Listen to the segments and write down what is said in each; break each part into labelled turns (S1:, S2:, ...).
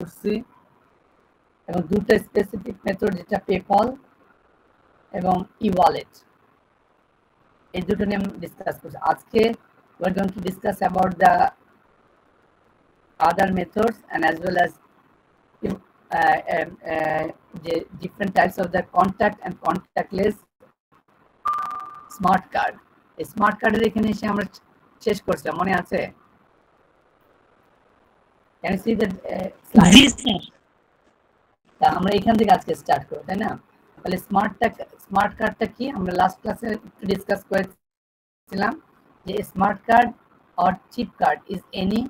S1: করছি এবং দুটো স্পেসিফিক মেথড যেটা পেপল এবং ই-ওয়ালেট, এই দুটো নিয়ে আমরা ডিসকাস করছি। আজকে we are going to discuss about the other methods and as well as the different types of the contact and contactless smart card. এই স্মার্ট কার্ডের এখানে এসে আমরা শেষ করছিলাম, মনে আছে? Can you see the slide?
S2: G sir.
S1: তা আমরা এখান থেকে আজকে স্টার্ট করব, তাই না? তাহলে স্মার্ট কার্ডটা কি আমরা লাস্ট ক্লাসে একটু ডিসকাস করেছিলাম যে smart card or chip card is any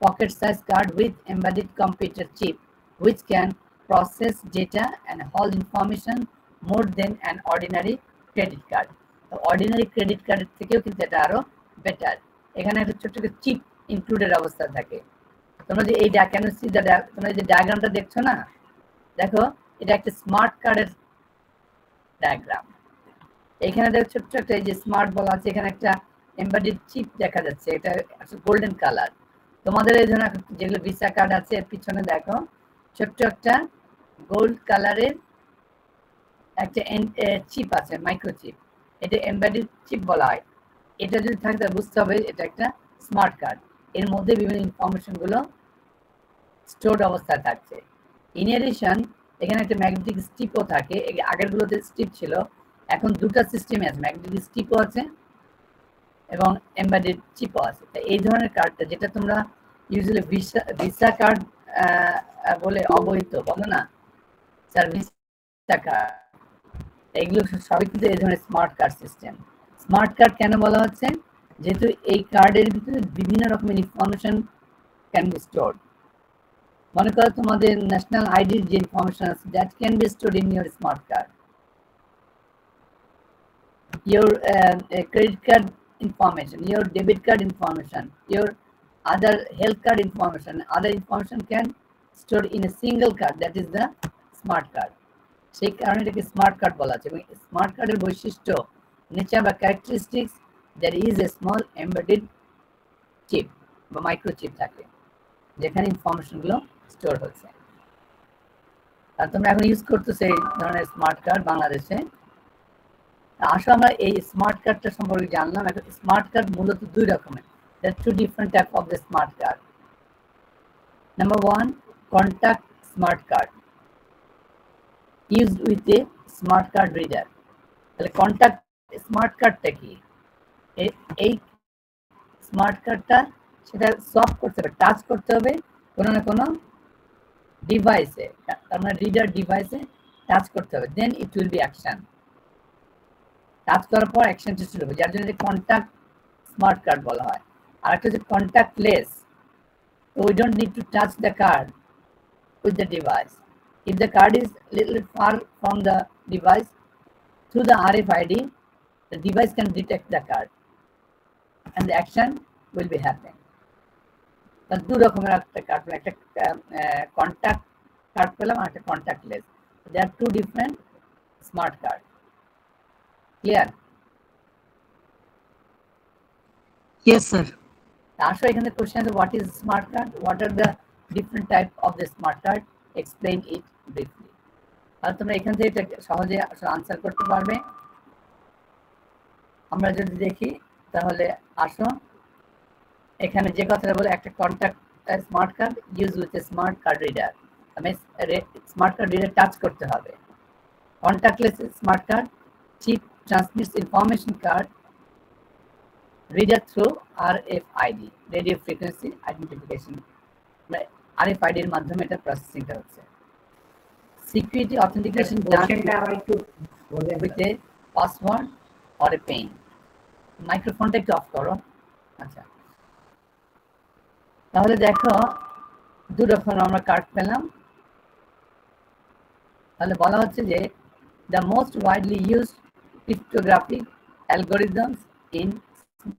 S1: pocket size card with embedded computer chip which can process data and hold information more than an ordinary credit card. তো অর্ডিনারি ক্রেডিট কার্ডের থেকেও কিন্তু এটা আরো বেটার। এখানে একটা ছোট ছোট চিপ ইনক্লুডেড অবস্থা থাকে। তোমরা যে এই তোমরা যে ডায়াগ্রামটা দেখছো না, দেখো এটা একটা স্মার্ট কার্ডের ডায়াগ্রাম। এখানে দেখো ছোট্ট একটা এই যে স্মার্ট বলা আছে, এখানে একটা এমবেডেড চিপ দেখা যাচ্ছে, এটা গোল্ডেন কালার। তোমাদের এই ধরনের যেগুলো ভিসা কার্ড আছে এর পিছনে দেখো ছোট্ট একটা গোল্ড কালারের একটা চিপ আছে, মাইক্রোচিপ, এটা এমবেডেড চিপ বলা হয়। এটা যদি থাকে তাহলে বুঝতে হবে এটা একটা স্মার্ট কার্ড। এর মধ্যে বিভিন্ন ইনফরমেশন গুলো স্টোরড অবস্থায় থাকছে। ইন এডিশন এখানে একটা ম্যাগনেটিক স্ট্রিপও থাকে। আগের গুলোতে স্ট্রিপ ছিল, এখন দুটো সিস্টেমে আছে, ম্যাগনেটিক স্ট্রিপও আছে এবং এমবেডেড চিপও আছে। এই ধরনের কার্ডটা যেটা তোমরা ইউজুয়ালি ভিসা কার্ড বলে অবহিত বলো না স্যার, ভিসা কার্ড, এগুলো সবই কিন্তু এই ধরনের smart card system. Smart card কেন বলা হচ্ছে? যেহেতু এই কার্ডের ভিতরে বিভিন্ন রকমের ইনফরমেশন ক্যান বি স্টোরড। মনে করো তোমাদের ন্যাশনাল আইডির যে ইনফরমেশন আছে that can B stored in your smart card. your credit card information, your debit card information, your other health card information, other information can store in a single card, that is the smart card. সেই কারণে এটাকে smart card বলা আছে। এবং smart কার্ডের বৈশিষ্ট্য, nature বা characteristics, there is a small embedded chip বা মাইক্রোচিপ থাকে যেখানে ইনফরমেশন গুলো স্টোর হচ্ছে। আর তোমরা এখন ইউজ করতেছো এই ধরনের স্মার্ট কার্ড বাংলাদেশে। আসলে আমরা এই স্মার্ট কার্ডটা সম্পর্কে জানলাম। এখন স্মার্ট কার্ড মূলত দুই রকমের, there are two different type of the smart card. Number one, contact smart card used with a smart card reader. তাহলে কন্টাক্ট স্মার্ট কার্ডটা কি? এই স্মার্ট কার্ডটা সেটা সফট করতে হবে, টাচ করতে হবে কোনো না কোনো ডিভাইসে, তার মানে রিডার ডিভাইসে টাচ করতে হবে, then it will be action. Touch করার পর অ্যাকশনটা শুরু হবে, যার জন্য কন্টাক্ট স্মার্ট কার্ড বলা হয়। আর একটা হচ্ছে contactless, we don't need to touch the card with the device. If the card is little far from the device, through the RFID, the device can detect the card and the action will be happening. তার দু রকমের একটা card, একটা contact card পেলাম আর একটা contactless. They are two different smart card. Clear?
S2: Yes sir.
S1: আসলে এখানে question আছে, what is smart card, what are the different type of the smart card, explain it briefly. তাহলে তোমরা এখান থেকে সহজে আনসার করতে পারবে। আমরা যদি দেখি তাহলে আসো এখানে যে কথাটা বলে, একটা contact smart card use with a smart card reader, আমি স্মার্ট কার্ড রিডার টাচ করতে হবে। Contactless smart card, chip transmits information card reader through RFID, radio frequency identification, RFID এর মাধ্যমে এটা প্রসেসিংটা হচ্ছে। Security authentication with a password or a PIN. মাইক্রোফোনটা একটু অফ করো। আচ্ছা, তাহলে দেখো দু রকম আমরা কার্ড পেলাম। তাহলে বলা হচ্ছে যে the most widely used cryptographic algorithms in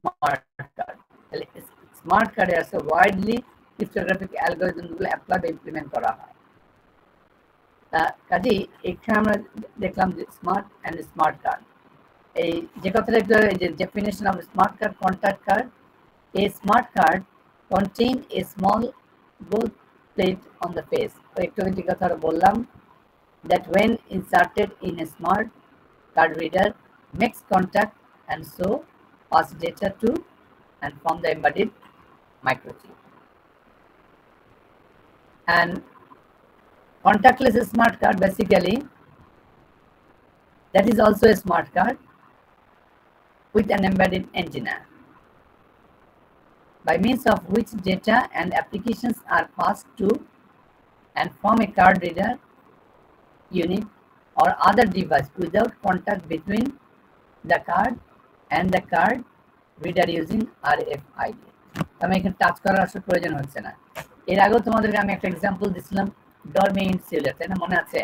S1: smart card. তাহলে স্মার্ট কার্ডে আছে ওয়াইডলি ক্রিপ্টোগ্রাফিক অ্যালগরিদম গুলো অ্যাপ্লাই বা ইমপ্লিমেন্ট করা হয়। কাজেই এখানে আমরা দেখলাম যে স্মার্ট অ্যান্ড স্মার্ট কার্ড, এই যে কথাটা একটু যে definition of smart card, contact card, A smart card contain a small both plate on the face. তো একটু আমি ঠিক কথা বললাম that when inserted in a smart card reader makes contact and so pass data to and from the embodied microchip. And contactless smart card basically that is also a smart card with an embedded antenna by means of which data and applications are passed to and from a card reader unit or other device without contact between the card and the card reader using RFID. আমি এখানে touch করার আসলে প্রয়োজন হচ্ছে না। এর আগেও তোমাদেরকে আমি একটা এক্সাম্পল দিছিলাম ডরমেইন সিলের, তাই না? মনে আছে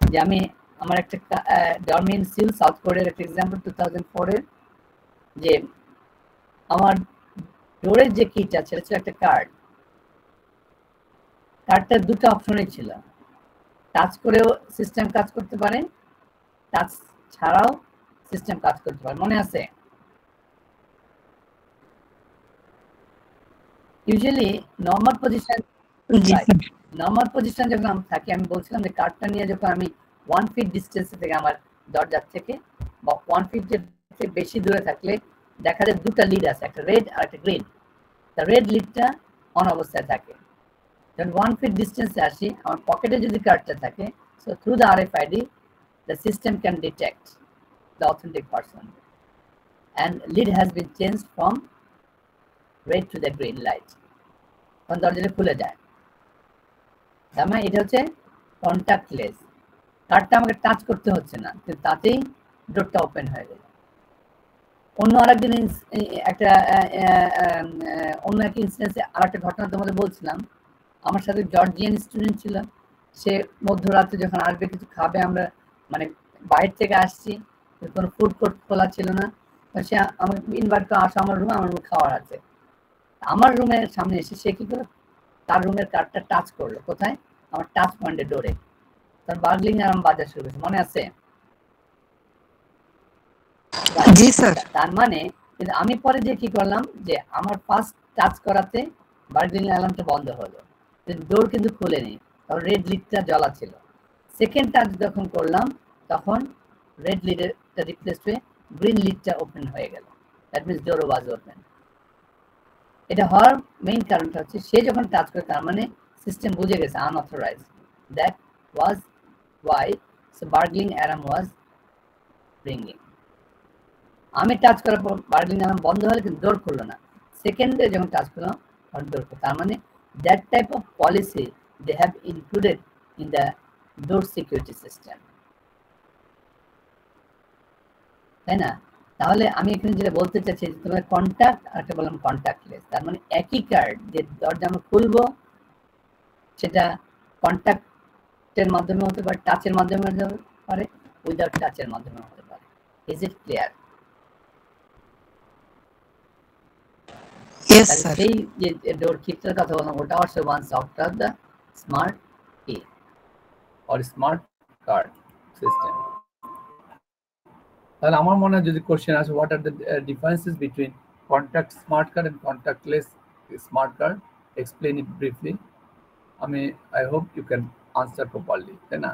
S1: যে আমি আমার একটা ডরমেইন সিল সাউথ কোরিয়ার একটা এক্সাম্পল 2004 এর, যে আমার ডোরের যে কিটা ছিল সেটা একটা কার্ডটা দুটো অপশনই ছিল, টাচ করেও সিস্টেম কাজ করতে পারে, টাচ ছাড়াও সিস্টেম কাজ করতে পারে, মনে আছে? ইউজুয়ালি নরমাল পজিশন যখন আমি থাকি, আমি বলছিলাম যে কার্ডটা নিয়ে যখন আমি 1 ফিট ডিস্টেন্স থেকে আমার দরজার থেকে বা 1 ফিট বেশি দূরে থাকলে দেখা যায় দুটো লিড আছে, একটা রেড আর একটা গ্রিন। তা রেড লিডটা অন অবস্থায় থাকে। যখন 1 ফিট ডিস্টেন্সে আসি, আমার পকেটে যদি কার্ডটা থাকে, so through the RFID the system can detect the authentic person and lead has been changed from red to the green light, তখন দরজাটা খুলে যায়। তার মানে এটা হচ্ছে কন্ট্যাক্টলেস, কার্ডটা আমাকে টাচ করতে হচ্ছে না, কিন্তু তাতেই ডোরটা ওপেন হয়ে গেল। অন্য আরেকদিন একটা অন্য একটা ইনসিডেন্সে আরেকটা ঘটনা তোমাদের বলছিলাম। আমার সাথে জর্জিয়ান স্টুডেন্ট ছিল, সে মধ্যরাতে যখন আসবে কিছু খাবে, আমরা মানে বাইরে থেকে আসছি, কোনো ফুড কোর্ট খোলা ছিল না, সে আমাকে ইনভাইট করে আসো আমার রুমে, আমার রুমে খাওয়ার আছে। আমার রুমের সামনে এসে সে কি করে তার রুমের কার্ডটা টাচ করলো, কোথায়? আমার টাচ পয়েন্টে ডোরে। তার বার্গলিং আর আমি বাজার শুরু করেছি, মনে আছে?
S2: জি স্যার।
S1: তার মানে আমি পরে যে কি করলাম, যে আমার ফার্স্ট টাচ করাতে বার্গলিং অ্যালার্মটা বন্ধ হলো, ডোর কিন্তু খুলেনি, কারণ রেড লিডটা জ্বলা ছিল। সেকেন্ড টাচ যখন করলাম তখন রেড লিডটা রিপ্লেস হয়ে গ্রিন লিডটা ওপেন হয়ে গেল, that means door was open. এটা হওয়ার মেইন কারণটা হচ্ছে সে যখন টাচ করে, তার মানে সিস্টেম বুঝে গেছে unauthorised, that was why so burgling alarm was রিংিং। আমি টাচ করার পর বার্গলিং অ্যালার্ম বন্ধ হলে কিন্তু ডোর খুললো না, সেকেন্ডে যখন টাচ করলাম তখন ডোর খুললো। তার মানে that type of policy they have included in the door security system, তাই না? তাহলে আমি এখানে যেটা বলতে চাচ্ছি, তোমার কন্ট্যাক্ট আর একটা বললাম কন্ট্যাক্টলেস, তার মানে একই কার্ড যে দরজা আমরা খুলবো সেটা কন্ট্যাক্টের মাধ্যমে হতে পারে, টাচের মাধ্যমে হতে পারে, উইদাউট টাচের মাধ্যমে হতে পারে। Is it clear?
S2: Yes sir.
S1: সেই যে ডোর কিটার কথা বললাম, ওটা হচ্ছে one software the smart key or smart card system. তাহলে আমার মনে হয় যদি কোশ্চেন আসে, what are the differences between contact smart card and contactless smart card, explain it briefly. আমি I hope you can answer properly, তাই না?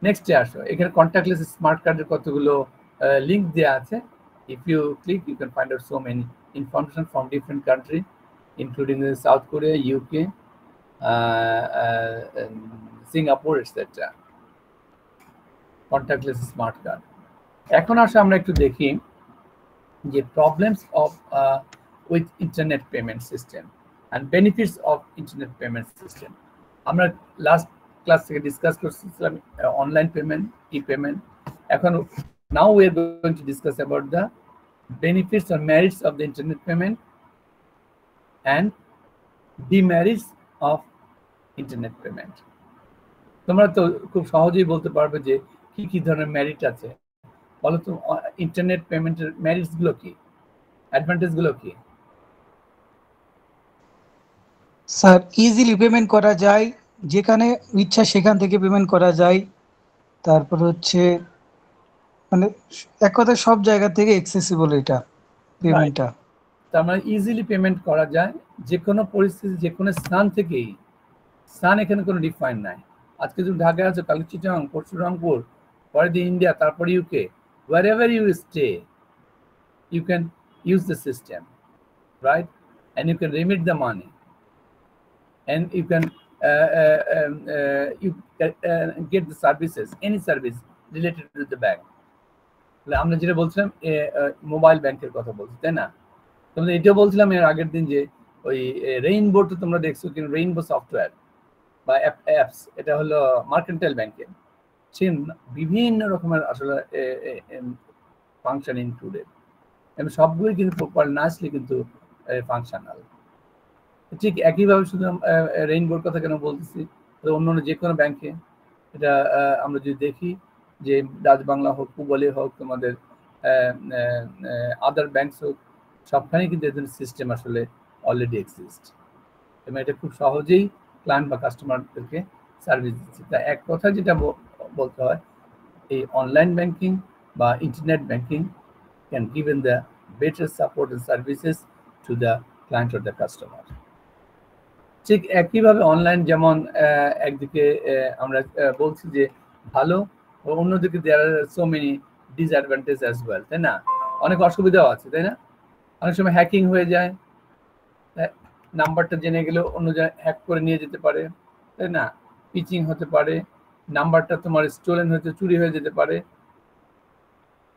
S1: নেক্সটে আসো, এখানে কন্ট্যাক্টলেস স্মার্ট কার্ডের কতগুলো লিঙ্ক দেওয়া আছে। If you click you can find out so many information from different country including South Korea, UK, Singapore, etc. contactless smart card. এখন আসলে আমরা একটু দেখি যে problems of with internet payment system and benefits of internet payment system. আমরা last class থেকে discuss করছিলাম online payment, ই payment. এখন now we are going to discuss about the benefits or merits of the internet payment and demerits of internet payment. তোমরা তো খুব সহজেই বলতে পারবে যে কি কি ধরনের মেরিট আছে, বলো তো ইন্টারনেট পেমেন্টের মেরিটস গুলো কি, অ্যাডভান্টেজ গুলো কি?
S2: স্যার ইজিলি পেমেন্ট করা যায়, যেখানে ইচ্ছা সেখান থেকে পেমেন্ট করা যায়। তারপর হচ্ছে মানে এক কথায় সব জায়গা থেকে অ্যাক্সেসিবল এটা পেমেন্টটা।
S1: তার মানে ইজিলি পেমেন্ট করা যায়, যে কোনো পরিস্থিতি যে কোনো স্থান থেকেই
S3: স্থান এখানে কোনো ডিফাইন নাই। আজকে তুমি ঢাকায় আছো, কালকে চিটাগাং, পরশু রংপুর, পরের দিন ইন্ডিয়া, তারপরে UK. wherever you stay you can use the system, right? And you can remit the money, and you can get the services, any service related to the bank. আমরা যেটা বলছিলাম মোবাইল ব্যাংকের কথা বলছি, তাই না? তোমরা এটাও বলছিলাম এর আগের দিন যে ওই রেইনবো তো তোমরা দেখছো, কিন্তু রেইনবো সফটওয়্যার বা অ্যাপস, এটা হলো মার্কেন্টাইল ব্যাংকের, সে বিভিন্ন রকমের আসলে ফাংশন ইনক্লুডেড, এবং সবগুলোই কিন্তু প্রপার নাইসলি কিন্তু ফাংশনাল। ঠিক একইভাবে শুধু রেইনবোর কথা কেন বলতেছি, অন্য অন্য যে কোনো ব্যাংকে এটা আমরা যদি দেখি যে ডাচ বাংলা হোক, পূবালী হোক, তোমাদের আদার ব্যাংকস হোক, সবখানেই কিন্তু এদের সিস্টেম আসলে অলরেডি এক্সিস্ট, এবং এটা খুব সহজেই ক্লায়েন্ট বা কাস্টমারদেরকে সার্ভিস দিচ্ছে। তা এক কথা যেটা বলতে হয়, এই অনলাইন ব্যাংকিং বা internet banking can given the better support and services to the client or the customer. ঠিক একইভাবে অনলাইন যেমন একদিকে আমরা বলছি যে ভালো, অন্যদিকে there are so many disadvantage as well, তাই না? অনেক অসুবিধাও আছে, তাই না? অনেক সময় হ্যাকিং হয়ে যায়, নাম্বারটা জেনে গেলেও অন্য জায়গায় হ্যাক করে নিয়ে যেতে পারে, তাই না? পিচিং হতে পারে, নাম্বারটা তোমার স্টোলেন হতে চুরি হয়ে যেতে পারে,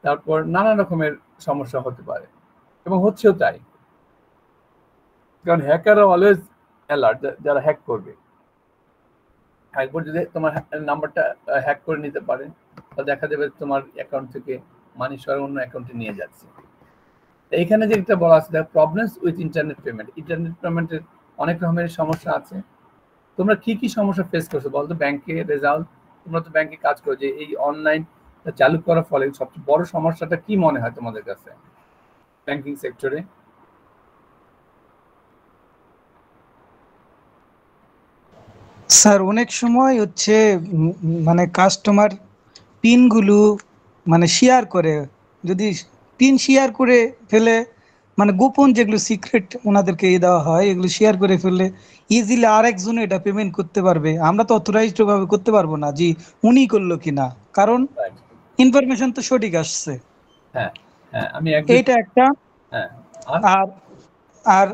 S3: তারপর নানা রকমের সমস্যা হতে পারে, এবং হচ্ছেও তাই, কারণ হ্যাকাররা অলওয়েজ অ্যালার্ট যারা হ্যাক করবে। একবার যদি তোমার নাম্বারটা হ্যাক করে নিতে পারে, তা দেখা যাবে তোমার অ্যাকাউন্ট থেকে মানি সরাসরি অন্য অ্যাকাউন্টে নিয়ে যাচ্ছে। এইখানে যেটা বলা আছে, problems with internet payment, internet পেমেন্টের অনেক রকমের সমস্যা আছে। তোমরা কি কি সমস্যা ফেস করছো বলতো? ব্যাংকে রেজাল্ট, তোমরা তো ব্যাংকে কাজ করো, যে এই অনলাইন চালু করার ফলে সবচেয়ে বড় সমস্যাটা কি মনে হয় তোমাদের কাছে ব্যাংকিং সেক্টরে?
S2: স্যার অনেক সময় হচ্ছে মানে কাস্টমার পিনগুলো মানে শেয়ার করে, যদি পিন শেয়ার করে ফেলে, মানে গোপন যেগুলো সিক্রেট ওনাদেরকে দেওয়া হয়, এগুলো শেয়ার করে ফেললে ইজিলি আরেকজন এটা পেমেন্ট করতে পারবে। আমরা তো অথরাইজড ভাবে করতে পারবো না যে উনি করলো কিনা, কারণ ইনফরমেশন তো সঠিক আসছে।
S3: হ্যাঁ হ্যাঁ, আমি
S2: এইটা একটা।
S3: হ্যাঁ,
S2: আর আর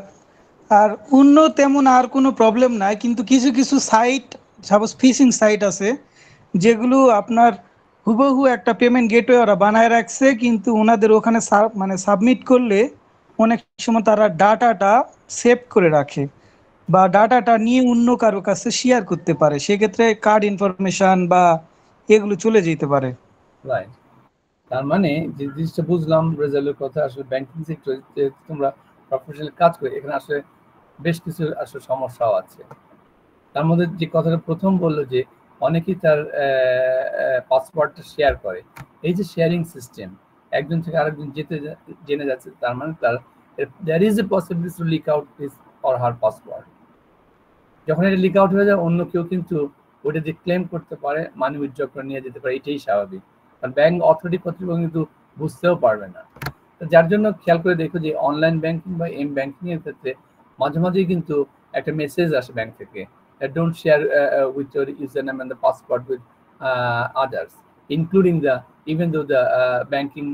S2: আর অন্য তেমন আর কোনো প্রবলেম নাই, কিন্তু কিছু কিছু সাইট, সাপোজ ফিশিং সাইট আছে, যেগুলো আপনার হুবহু একটা পেমেন্ট গেটওয়ে ওরা বানায় রাখছে, কিন্তু ওনাদের ওখানে মানে সাবমিট করলে অনেক সময় তারা ডাটাটা সেভ করে রাখে বা ডাটাটা নিয়ে অন্য কারো কাছে শেয়ার করতে পারে, সেক্ষেত্রে কার্ড ইনফরমেশন বা এগুলো চলে যেতে পারে।
S3: রাইট। তার মানে যে জিনিসটা বুঝলাম রেজাল্টের কথা, আসলে ব্যাংকিং সেক্টরে তোমরা প্রফেশনাল কাজ করে, এখানে আসলে বেশ কিছু আসলে সমস্যাও আছে। তার মধ্যে যে কথাটা প্রথম বললো যে অনেকেই তার পাসওয়ার্ডটা শেয়ার করে, এই যে শেয়ারিং সিস্টেম, একজন থেকে আরেকজন জেনে যাচ্ছে, তার মানে তার there is a possibility to leak out his or her password. যখন এটা লিক আউট হয়ে যায়, অন্য কেউ কিন্তু ওইটা যে ক্লেম করতে পারে, মানি উইথড্র করে নিয়ে যেতে পারে, এটাই স্বাভাবিক, কারণ ব্যাংক অথরিটি কর্তৃপক্ষ কিন্তু বুঝতেও পারবে না। যার জন্য খেয়াল করে দেখো যে অনলাইন ব্যাংকিং বা এম ব্যাংকিং এর ক্ষেত্রে মাঝে মাঝেই কিন্তু একটা মেসেজ আসে ব্যাংক থেকে, don't share with your user name and the password with others, including the even though the banking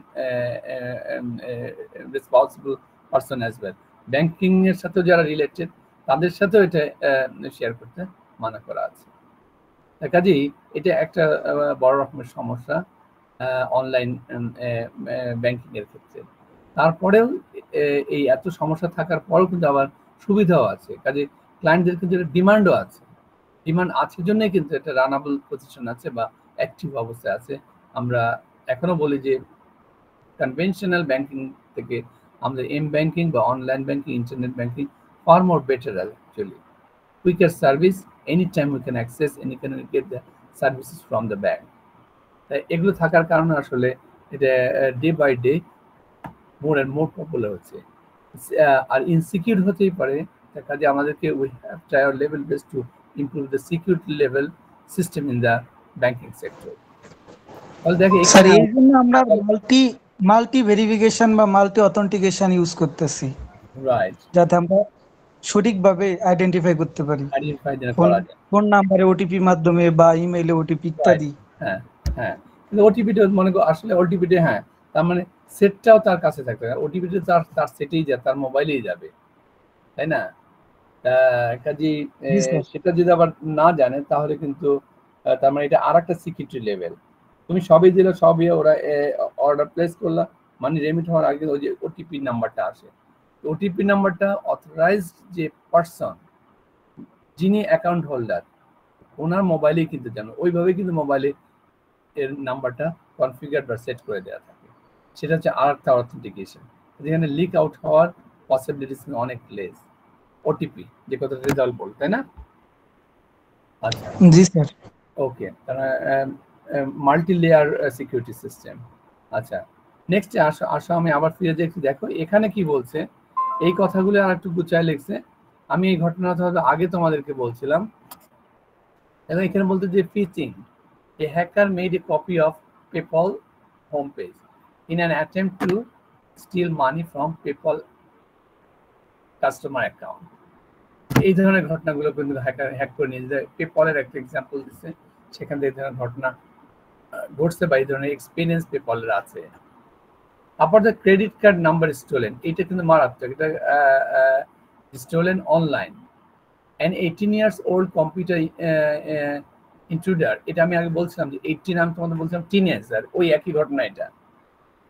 S3: responsible person as well. Banking এর সাথেও যারা রিলেটেড, তাদের সাথেও এটা শেয়ার করতে মানা করা আছে। কাজেই এটা একটা বড় রকমের সমস্যা অনলাইন ব্যাংকিং এর ক্ষেত্রে। তারপরেও এই এত সমস্যা থাকার পরেও কিন্তু আবার সুবিধাও আছে, কাজে ক্লায়েন্টদের কিন্তু ডিমান্ডও আছে। ডিমান্ড আছে জন্যই কিন্তু এটা রানাবল পজিশন আছে বা অ্যাক্টিভ অবস্থায় আছে। আমরা এখনো বলি যে কনভেনশনাল ব্যাংকিং থেকে আমাদের এম ব্যাংকিং বা online banking, internet banking far more better actually. Quicker service, anytime we can access and you can get the services from the bank. এগুলো থাকার কারণে আসলে এটা day by day more and more popular হচ্ছে। আর insecure হতেই পারে, কাজে আমাদেরকে we have try our level best to improve the security level system in the banking sector. তাহলে দেখো
S2: স্যার এই জন্য আমরা মাল্টি ভেরিফিকেশন বা মাল্টি অথেন্টিকেশন ইউজ করতেছি,
S3: রাইট,
S2: যাতে আমরা সঠিকভাবে আইডেন্টিফাই করতে পারি,
S3: আইডেন্টিফাই করা যায়।
S2: ফোন নাম্বারে ওটিপি মাধ্যমে বা ইমেইলে ওটিপি ইত্যাদি।
S3: হ্যাঁ হ্যাঁ, কিন্তু ওটিপিটা মনে করো আসলে ওটিপিটা, হ্যাঁ তার মানে সেটটাও তার কাছে থাকবে, ওটিপিটা তার সেটেই যাবে, তার মোবাইলেই যাবে, তাই না? কাজেই
S2: জি স্যার।
S3: সেটা যদি আবার না জানে তাহলে কিন্তু তার মানে এটা আর একটা সিকিউরিটি লেভেল। তুমি সবই দিলে, সবই ওরা অর্ডার প্লেস করলা, মানে রেমিট হওয়ার আগে ওই যে ওটিপি নাম্বারটা আসে, ওটিপি নাম্বারটা অথরাইজড যে পারসন, যিনি অ্যাকাউন্ট হোল্ডার, ওনার মোবাইলেই কিন্তু জানো, ওইভাবে কিন্তু মোবাইলে এর নাম্বারটা কনফিগার বা সেট করে দেওয়া থাকে। সেটা হচ্ছে আর একটা অথেন্টিকেশন, যেখানে লিক আউট হওয়ার পসিবিলিটিস অনেক লেস। ওটিপি যে কথাটা রেজাল্ট বল, তাই না? আচ্ছা
S2: জি স্যার।
S3: ওকে, তাহলে মাল্টি লেয়ার সিকিউরিটি সিস্টেম। আচ্ছা নেক্সট আসো আসো আমি আবার ফিরে যাই, দেখো এখানে কি বলছে, এই কথাগুলো আর একটু গুছায় লিখছে। আমি এই ঘটনাটা হয়তো আগে তোমাদেরকে বলছিলাম, এবং এখানে বলতে যে fishing, a hacker made a copy of PayPal homepage in an attempt to steal money from PayPal customer account. এই ধরনের ঘটনাগুলো কিন্তু হ্যাক করে নিয়ে যায়। পেপলের একটা এক্সাম্পল দিচ্ছে, সেখান থেকে এই ধরনের ঘটনা ঘটছে বা এই ধরনের এক্সপিরিয়েন্স পেপলের আছে। আবার the credit card number stolen, এটা কিন্তু মারাত্মক, এটা stolen online. An 18 years old computer intruder, এটা আমি আগে বলছিলাম যে 18, আমি তোমাদের বলছিলাম টিনেজার, ওই একই ঘটনা এটা,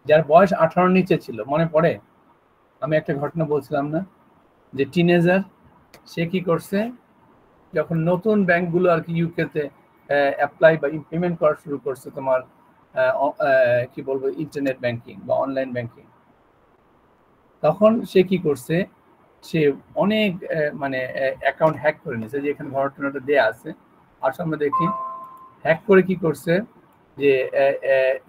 S3: যার বয়স 18 নিচে ছিল, মনে পড়ে? আমি একটা ঘটনা বলছিলাম না, যে টিনেজার সে কি করছে, যখন নতুন ব্যাংকগুলো আর কি ইউকেতে অ্যাপ্লাই বা ইমপ্লিমেন্ট করা শুরু করছে তোমার কি বলবো ইন্টারনেট ব্যাংকিং বা অনলাইন ব্যাংকিং, তখন সে কি করছে, সে অনেক মানে অ্যাকাউন্ট হ্যাক করে নিয়েছে, যে এখানে ঘটনাটা দেয়া আছে। আর আমরা দেখি হ্যাক করে কি করছে, যে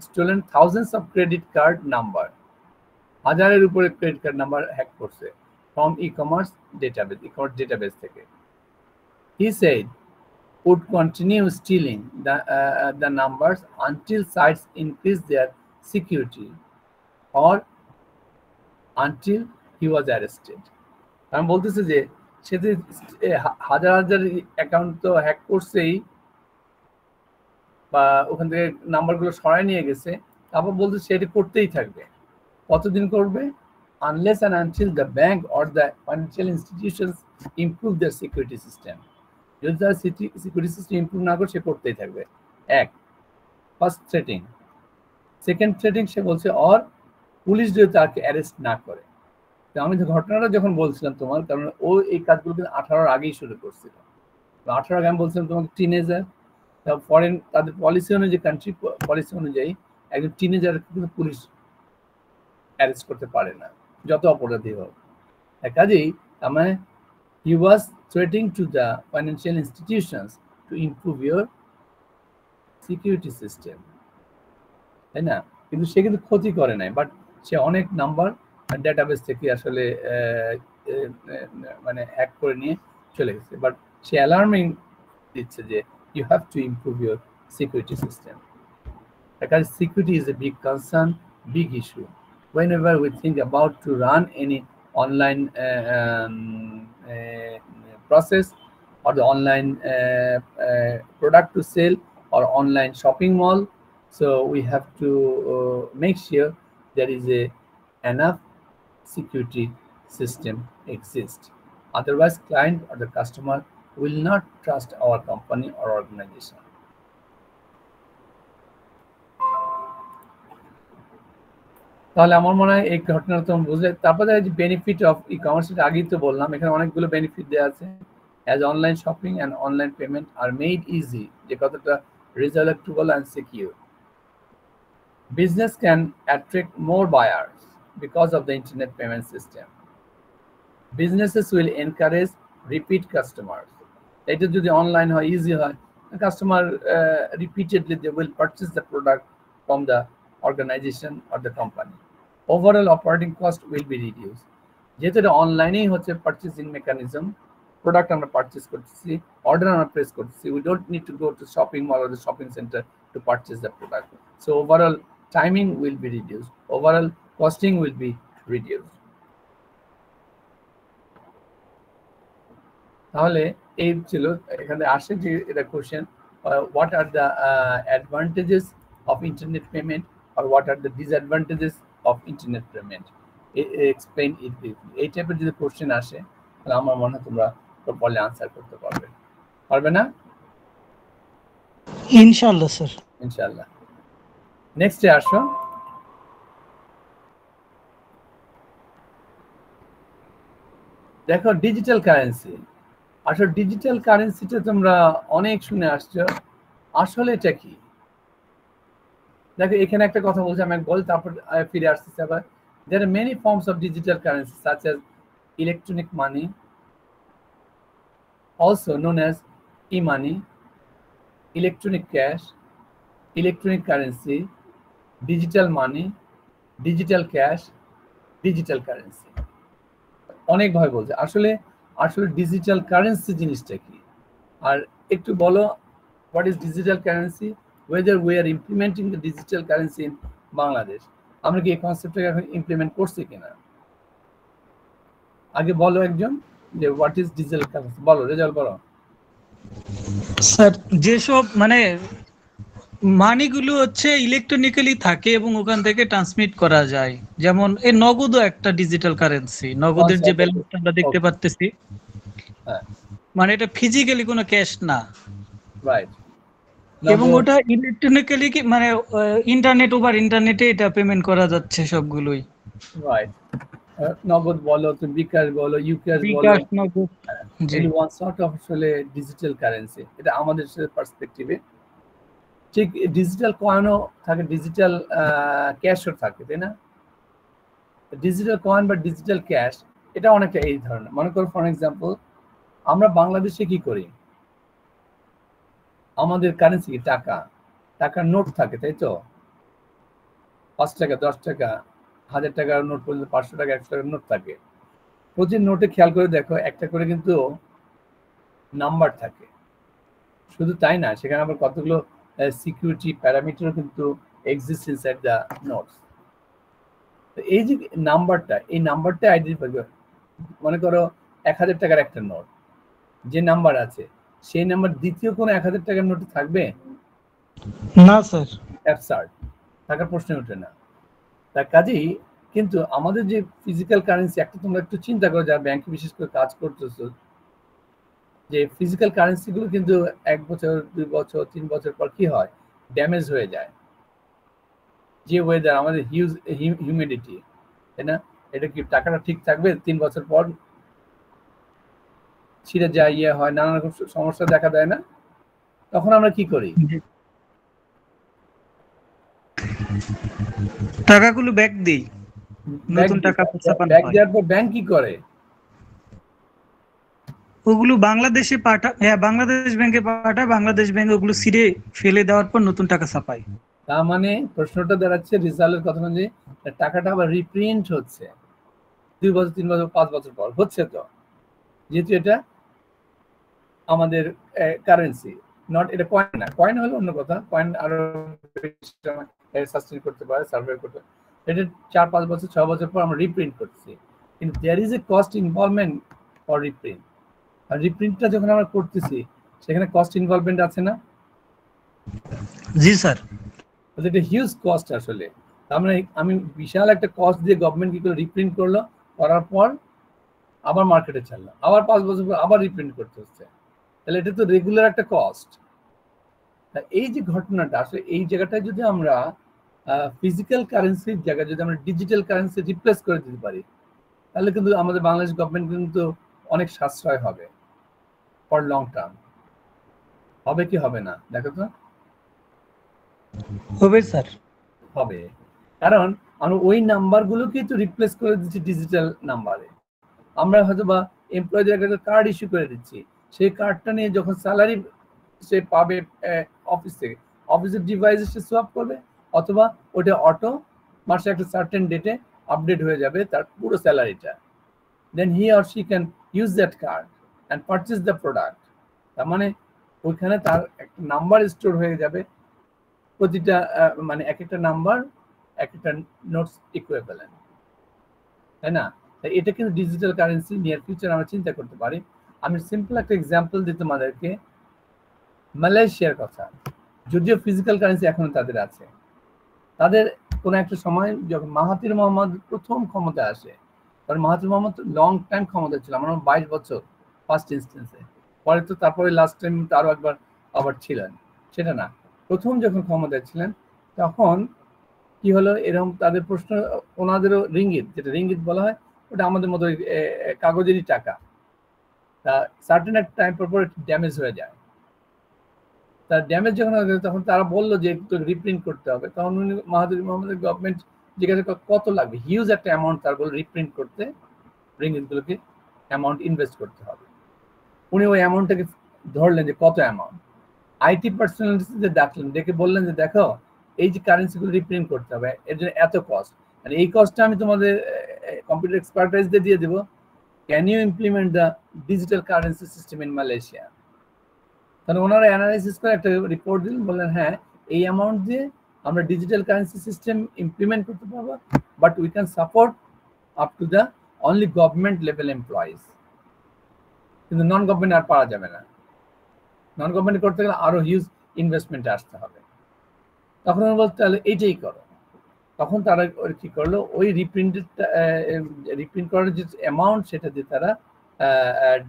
S3: stolen thousands of credit card number, হাজারের উপরে ক্রেডিট কার্ড নাম্বার হ্যাক করছে ফ্রম ই-কমার্স ডেটাবেস থেকে। He said would continue stealing the numbers until sites increase their security or until he was arrested. আমি বলতেছি যে সে যে হাজার হাজার অ্যাকাউন্ট তো হ্যাক করছেই, বা ওখান থেকে নাম্বারগুলো সরাই নিয়ে গেছে, তারপর বলতে সে এটা করতেই থাকবে। কতদিন করবে? Unless and until the bank or the financial institutions improve there security system. যদি তার সিকিউরিটি সিস্টেম ইমপ্রুভ না করে সে করতেই থাকবে। এক, ফার্স্ট থ্রেটিং। সেকেন্ড থ্রেটিং সে বলছে অর পুলিশ যদি তাকে অ্যারেস্ট না করে। তো আমি যে ঘটনাটা যখন বলছিলাম তোমার, কারণ ও এই কাজগুলো কিন্তু 18-র আগেই শুরু করছিল। 18 আগে আমি বলছিলাম তোমাকে টিনেজার, ফরেন তাদের পলিসি অনুযায়ী, কান্ট্রি পলিসি অনুযায়ী একজন টিনেজার কিন্তু পুলিশ অ্যারেস্ট করতে পারে না, যত অপরাধী হোক। কাজেই আমার he was threatening to the financial institutions to improve your security system, তাই না? কিন্তু সে কিন্তু ক্ষতি করে নাই, বাট সে অনেক নাম্বার ডেটাবেস থেকে আসলে মানে হ্যাক করে নিয়ে চলে গেছে। বাট সে অ্যালার্মিং দিচ্ছে যে you have to improve your security system, because security is a big concern, big issue. Whenever we think about to run any online process or the online product to sell or online shopping mall, so we have to make sure there is a enough security system exists. Otherwise, client or the customer will not trust our company or organization. তাহলে আমার মনে হয় এই ঘটনাটা তুমি বুঝলে। তারপরে benefit of e commerce, আগেই তো বললাম, এখানে অনেকগুলো বেনিফিট দেওয়া আছে। As online shopping and online payment are made easy, যে কতটা reasonable and secure. Business can attract more buyers because of the internet payment system. Businesses will encourage repeat customers. এটা যদি অনলাইন হয়, ইজি হয়, customer repeatedly they will purchase the product from the organization or the company. Overall operating cost will be reduced. যেহেতু এটা অনলাইনেই হচ্ছে purchasing mechanism, product আমরা purchase করতেছি, অর্ডার আমরা প্লেস করতেছি, we don't need to go to shopping mall or the shopping center to purchase the product. So overall timing will be reduced, overall costing will be reduced. তাহলে এই ছিল এখানে আসে যে এটা question, what are the advantages of internet payment আর what are the disadvantages of internet payment, explain it briefly. এই টাইপের যদি কোশ্চেন আসে তাহলে আমার মনে হয় তোমরা প্রপারলি আনসার করতে পারবে না?
S2: ইনশাআল্লাহ স্যার।
S3: ইনশাআল্লাহ। নেক্সটে আসো। দেখো ডিজিটাল কারেন্সি। আসলে ডিজিটাল কারেন্সিটা তোমরা অনেক শুনে আসছো, আসলে এটা কি? দেখো এখানে একটা কথা বলছি, আমি বল তারপর ফিরে আসতেছি আবার। There are many forms of digital currency such as electronic money, also known as e-money, electronic cash, electronic currency, digital money, digital cash, digital currency। অনেক ভাবে বলছে। আসলে ডিজিটাল কারেন্সি জিনিসটা কি? আর একটু বলো, what is digital currency, whether we are implementing the digital currency in Bangladesh. আমরা কি এই কনসেপ্টটাকে এখন ইমপ্লিমেন্ট করছি কিনা? আগে বলো একজন যে হোয়াট ইজ ডিজিটাল কারেন্সি, বলো রেজাল্ট বলো।
S2: স্যার যেসব মানে মানিগুলো হচ্ছে ইলেকট্রনিক্যালি থাকে এবং ওখান থেকে ট্রান্সমিট করা যায়, যেমন এই নগদও একটা ডিজিটাল কারেন্সি। নগদের যে ব্যালেন্সটা আমরা দেখতে পাচ্তেছি,
S3: হ্যাঁ
S2: মানে এটা ফিজিক্যালি কোনো ক্যাশ না,
S3: রাইট।
S2: এবং ওটা ইলেকট্রনিক্যালি কি মানে ইন্টারনেট ওভার ইন্টারনেটে এটা পেমেন্ট করা যাচ্ছে সবগুলোই।
S3: রাইট, নগদ বলো, তুমি বিকাশ বলো, ইউকেশ বলো,
S2: বিকাশ, নগদ, জি
S3: এই ওয়ান সর্ট অফ আসলে ডিজিটাল কারেন্সি। এটা আমাদের পার্সপেক্টিভে ঠিক ডিজিটাল কয়েনও থাকে, ডিজিটাল ক্যাশও থাকে, তাই না? ডিজিটাল কয়েন বা ডিজিটাল ক্যাশ এটা অনেকটা এই ধরনের। মনে করো ফর এক্সাম্পল আমরা বাংলাদেশে কি করি, আমাদের কারেন্সি কি টাকা, টাকার নোট থাকে, তাই তো? 5 টাকা, 10 টাকা, 1000 টাকার নোট পর্যন্ত, 500 টাকা, 100 টাকার নোট থাকে। প্রতি নোটে খেয়াল করে দেখো একটা করে কিন্তু নাম্বার থাকে। শুধু তাই না, সেখানে আবার কতগুলো সিকিউরিটি প্যারামিটারও কিন্তু এক্সিস্ট ইনসাইড দ্য নোটস। এই যে নাম্বারটা, এই নাম্বারটা আইডেন্টিফাই করে। মনে করো 1000 টাকার একটা নোট, যে নাম্বার আছে সেই নাম্বার দ্বিতীয় কোনো 1000 টাকার নোটে থাকবে
S2: না স্যার,
S3: অ্যাবসার্ড, থাকার প্রশ্ন ওঠে না। তার কাজেই কিন্তু আমাদের যে ফিজিক্যাল কারেন্সি, একটা তোমরা একটু চিন্তা করো যারা ব্যাংকে বিশেষ করে কাজ করতেছো, যে ফিজিক্যাল কারেন্সিগুলো কিন্তু 1 বছর, 2 বছর, 3 বছর পর কি হয়, ড্যামেজ হয়ে যায়। যে ওয়েদার, আমাদের হিউমিডিটি, তাই না? এটা কি টাকাটা ঠিক থাকবে? 3 বছর পর ছিঁড়ে যায়, ইয়ে হয়, নানা রকম সমস্যা দেখা দেয় না? তখন আমরা কি করি,
S2: টাকাগুলো ব্যাক দেই, নতুন টাকা ছাপানো
S3: ব্যাগ
S2: হয়।
S3: দেওয়ার পর ব্যাংক কি করে?
S2: ওগুলো বাংলাদেশে পাঠায়, হ্যাঁ বাংলাদেশ ব্যাংকে পাঠায়, বাংলাদেশ ব্যাংক ওগুলো ছিঁড়ে ফেলে দেওয়ার পর নতুন টাকা ছাপায়।
S3: তার মানে প্রশ্নটা দাঁড়াচ্ছে রিজাল্টের কথা অনুযায়ী টাকাটা আবার রিপ্রিন্ট হচ্ছে 2 বছর, 3 বছর, 5 বছর পর হচ্ছে। তো যেহেতু এটা আমাদের কারেন্সি, নট এটা কয়েন না। কয়েন হলো অন্য কথা, কয়েন আরো সাস্টেইন করতে পারে, সার্ভাইভ করতে পারে। এটা 4-5 বছর, 6 বছর পর আমরা রিপ্রিন্ট করছি, কিন্তু there is a cost involvement for reprint. আর রিপ্রিন্টটা যখন আমরা করতেছি সেখানে কস্ট ইনভলভমেন্ট আছে না?
S2: জি স্যার।
S3: এটা হিউজ কস্ট আসলে। তার মানে আমি বিশাল একটা কস্ট দিয়ে গভর্নমেন্ট কি করে রিপ্রিন্ট করলো, করার পর আবার মার্কেটে ছাড়লো, আবার 5 বছর পর আবার রিপ্রিন্ট করতে হচ্ছে। তাহলে এটা তো রেগুলার একটা কস্ট। এই যে ঘটনাটা আসলে, এই জায়গাটায় যদি আমরা ফিজিক্যাল কারেন্সির জায়গায় যদি আমরা ডিজিটাল কারেন্সি রিপ্লেস করে দিতে পারি, তাহলে কিন্তু আমাদের বাংলাদেশ গভর্নমেন্ট কিন্তু অনেক সাশ্রয় হবে ফর লং টার্ম। হবে কি হবে না দেখো তো?
S2: হবে স্যার,
S3: হবে, কারণ আমরা ওই নাম্বারগুলোকে তো রিপ্লেস করে দিচ্ছি ডিজিটাল নাম্বারে। আমরা হয়তো বা এমপ্লয়ীদের একটা কার্ড ইস্যু করে দিচ্ছি, সেই কার্ডটা নিয়ে যখন স্যালারি সে পাবে অফিস থেকে, অফিসের ডিভাইসে সে সোয়াপ করবে, অথবা ওটা অটো মাসে একটা সার্টেন ডেটে আপডেট হয়ে যাবে তার পুরো স্যালারিটা। Then he or she can use that card and purchase the product. তার মানে ওইখানে তার একটা নাম্বার স্টোর হয়ে যাবে, প্রতিটা মানে এক একটা নাম্বার এক একটা নোটস ইকুইভ্যালেন্ট, তাই না? এটা কিন্তু ডিজিটাল কারেন্সি নিয়ার ফিউচার আমরা চিন্তা করতে পারি। আমি সিম্পল একটা এক্সাম্পল দিই তোমাদেরকে, মালয়েশিয়ার কথা। যদিও ফিজিক্যাল কারেন্সি এখনো তাদের আছে, তাদের কোনো একটা সময় যখন মাহাথির মোহাম্মদ প্রথম ক্ষমতায় আসে, কারণ মাহাথির মোহাম্মদ লং টাইম ক্ষমতা ছিল, আমার 22 বছর ফার্স্ট ইনস্টেন্সে, পরে তো তারপরে লাস্ট টাইম তো আরো একবার আবার ছিলেন, সেটা না, প্রথম যখন ক্ষমতায় ছিলেন তখন কি হলো, এরকম তাদের প্রশ্ন, ওনাদেরও রিঙ্গিত, যেটা রিঙ্গিত বলা হয়, ওটা আমাদের মতো কাগজেরই টাকা, তা সার্টেন একটা টাইম পর ড্যামেজ হয়ে যায়। তার ড্যামেজ যখন হয়ে গেছে তখন তারা বললো যে একটু রিপ্রিন্ট করতে হবে, তখন উনি মাহাথির মোহাম্মদের গভর্নমেন্ট জিজ্ঞাসা কত লাগবে, হিউজ একটা অ্যামাউন্ট তার বলে রিপ্রিন্ট করতে, রিঙ্গিতগুলোকে অ্যামাউন্ট ইনভেস্ট করতে হবে। উনি ওই অ্যামাউন্টটাকে ধরলেন যে কত অ্যামাউন্ট, আইটি পার্সোনালিটিদের ডাকলেন, ডেকে বললেন যে দেখো এই যে কারেন্সিগুলো রিপ্রিন্ট করতে হবে, এর জন্য এত কস্ট, মানে এই কস্টটা আমি তোমাদের কম্পিউটার এক্সপার্টাইজ দিয়ে দেবো, can you implement the digital currency system in Malaysia? তাহলে ওনারা অ্যানালাইসিস করে একটা রিপোর্ট দিলেন, বললেন হ্যাঁ এই অ্যামাউন্ট দিয়ে আমরা ডিজিটাল কারেন্সি সিস্টেম ইমপ্লিমেন্ট করতে পারবো, but we can support up to the only government level employees, কিন্তু নন গভর্নমেন্ট আর পারা যাবে না, নন গভর্নমেন্ট করতে গেলে আরো হিউজ ইনভেস্টমেন্টে আসতে হবে। তখন ওরা বলতে তাহলে এইটাই করো। তখন তারা কি করলো, ওই রিপ্রিন্ট করার যে অ্যামাউন্ট সেটা দিয়ে তারা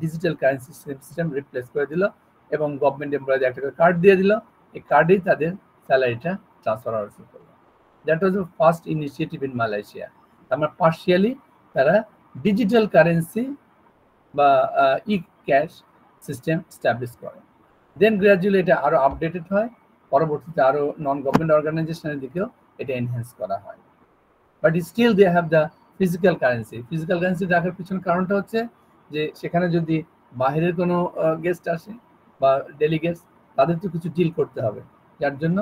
S3: ডিজিটাল কারেন্সি সিস্টেম রিপ্লেস করে দিল, এবং গভর্নমেন্ট এমপ্লয়িজ একটা করে কার্ড দিয়ে দিল, এই কার্ডেই তাদের স্যালারিটা ট্রান্সফার হওয়া শুরু করলো। That was the first initiative in Malaysia. আমরা পার্শিয়ালি তারা ডিজিটাল কারেন্সি বা ই ক্যাশ সিস্টেম স্ট্যাবলিশ করে। দেন গ্র্যাজুয়ালি এটা আরো আপডেটেড হয়, পরবর্তীতে আরো নন গভর্নমেন্ট অর্গানাইজেশনের দিকেও এটা এনহ্যান্স করা হয়। But still they have the physical currency. Physical currency রাখার পিছনে কারণটা হচ্ছে যে সেখানে যদি বাইরের কোনো গেস্ট আসে বা ডেলিগেটস, তাদের তো কিছু ডিল করতে হবে, যার জন্য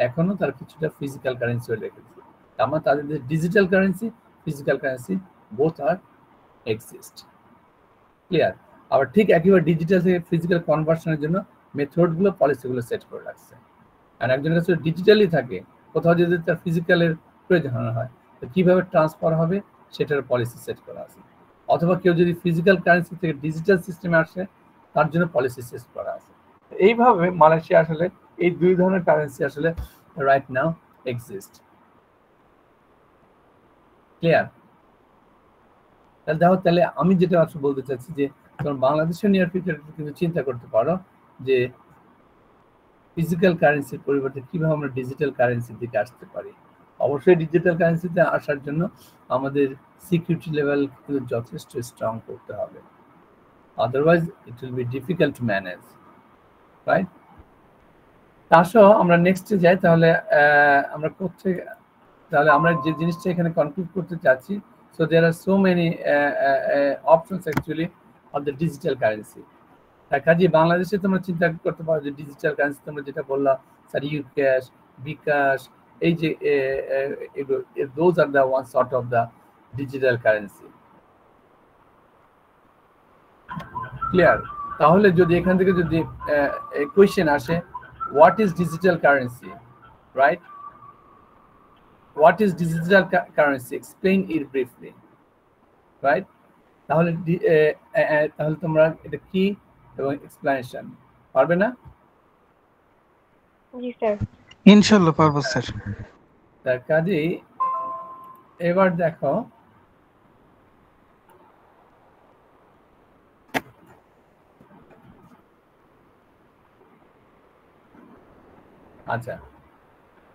S3: এখনো তার কিছুটা ফিজিক্যাল কারেন্সি রেখেছে। আমার তাদের digital currency, physical currency both are exist. Clear? আবার ঠিক একেবারে ডিজিটাল থেকে ফিজিক্যাল কনভার্সনের জন্য মেথডগুলো, পলিসিগুলো সেট করে রাখছে। আর একজনের কাছে ডিজিটালি থাকে, কোথাও যদি তার ফিজিক্যালের প্রয়োজন হয়, তো কিভাবে ট্রান্সফার হবে সেটার পলিসি সেট করা আছে। অথবা কেউ যদি ফিজিক্যাল কারেন্সি থেকে ডিজিটাল সিস্টেমে আসে, তার জন্য পলিসি সেট করা আছে। এইভাবে মালয়েশিয়া আসলে এই দুই ধরনের কারেন্সি আসলে রাইট নাও এক্সিস্ট। ক্লিয়ার? তাহলে দেখো, তাহলে আমি যেটা আসলে বলতে চাচ্ছি যে তোমার বাংলাদেশের নিয়ার ফিউচারে কিন্তু চিন্তা করতে পারো যে ফিজিক্যাল কারেন্সির পরিবর্তে কিভাবে আমরা ডিজিটাল কারেন্সির দিকে আসতে পারি। অবশ্যই ডিজিটাল কারেন্সিতে আসার জন্য আমাদের সিকিউরিটি লেভেল কিন্তু যথেষ্ট স্ট্রং করতে হবে, otherwise it will be difficult to manage, right? তাসহ আমরা নেক্সটে যাই। তাহলে আমরা কোথায়, তাহলে আমরা যে জিনিসটা এখানে কনক্লুড করতে চাচ্ছি, so there are so many options actually of the digital currency. কাজে বাংলাদেশে তোমরা চিন্তা করতে পারো যে ডিজিটাল কারেন্সি তোমরা যেটা বললা স্যার, ইউক্যাশ, বিকাশ, এই যে those are the one sort of the digital currency. Clear? তাহলে যদি এখান থেকে যদি কোয়েশ্চেন আসে, what is digital currency, right? What is digital currency, explain it briefly, right? তাহলে তাহলে তোমরা এটা কি এবং এক্সপ্লেনেশন পারবে না?
S4: জি স্যার,
S2: ইনশাআল্লাহ পারবো স্যার।
S3: তার কাজেই এবার দেখো, আচ্ছা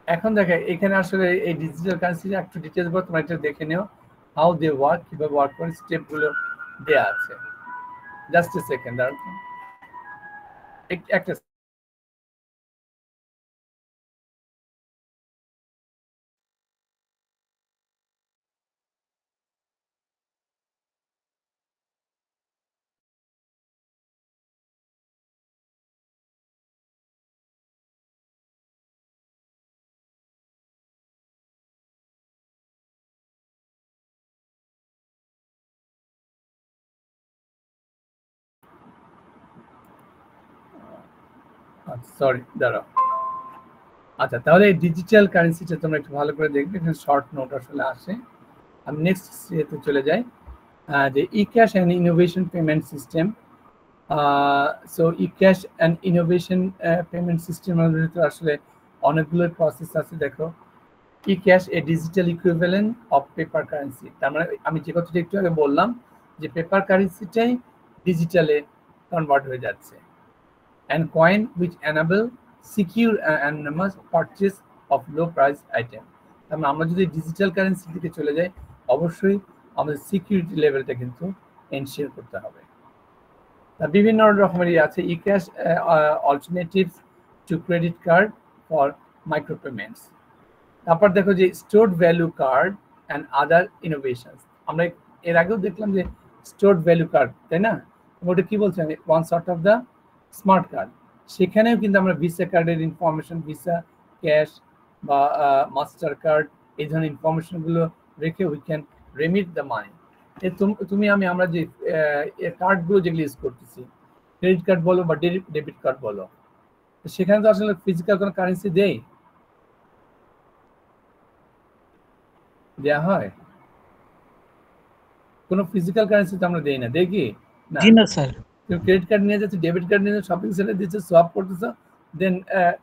S3: এখন দেখো এখানে আসলে এই ডিজিটাল কারেন্সি একটু ডিটেইলস বল, তোমরা এটা দেখে নিও, হাউ দে ওয়ার্ক, কিভাবে ওয়ার্ক করে, স্টেপগুলো দেয়া আছে। জাস্ট এ সেকেন্ড, আর একটা সরি দাঁড়াও। আচ্ছা, তাহলে এই ডিজিটাল কারেন্সিটা তোমরা একটু ভালো করে দেখবে, এখানে শর্ট নোট আসলে আসে। আমি নেক্সট ইয়েতে চলে যাই, যে e cash and innovation payment system so ecash and innovation payment সিস্টেমের ভিতরে আসলে অনেকগুলো প্রসেস আছে। দেখো, ecash a digital equivalent of paper currency, তার মানে আমি যে কথাটা একটু আগে বললাম যে পেপার কারেন্সিটাই ডিজিটালে কনভার্ট হয়ে যাচ্ছে। And coin which enable secure anonymous purchase of low price item. তার মানে আমরা যদি ডিজিটাল কারেন্সির দিকে চলে যাই, অবশ্যই আমাদের সিকিউরিটি লেভেলটা কিন্তু এনশিওর করতে হবে। তা বিভিন্ন রকমেরই আছে। Ecash alternatives to credit card for micro payments. তারপর দেখো যে stored value card and other innovations. আমরা এর আগেও দেখলাম যে স্টোরড ভ্যালু কার্ড, তাই না? ওটা কি বলছেন, one sort of the smart card. সেখানেও কিন্তু আমরা ভিসা কার্ডের ইনফরমেশন, ভিসা, ক্যাশ বা মাস্টার কার্ড, এই ধরনের ইনফরমেশনগুলো রেখে we can remit the money. তুমি আমরা যে কার্ডগুলো যেগুলো ইউজ করতেছি, ক্রেডিট কার্ড বলো বা ডেবিট কার্ড বলো, সেখানে তো আসলে ফিজিক্যাল কোনো কারেন্সি দেয়া হয়? কোনো ফিজিক্যাল কারেন্সি তো আমরা দেই না, দেখি না।
S2: জি না স্যার।
S3: তুমি ক্রেডিট কার্ড নিয়ে যাচ্ছে, ডেবিট কার্ড নিয়ে শপিং সেন্টারে দিচ্ছে, সোয়াপ করতেছো, দেন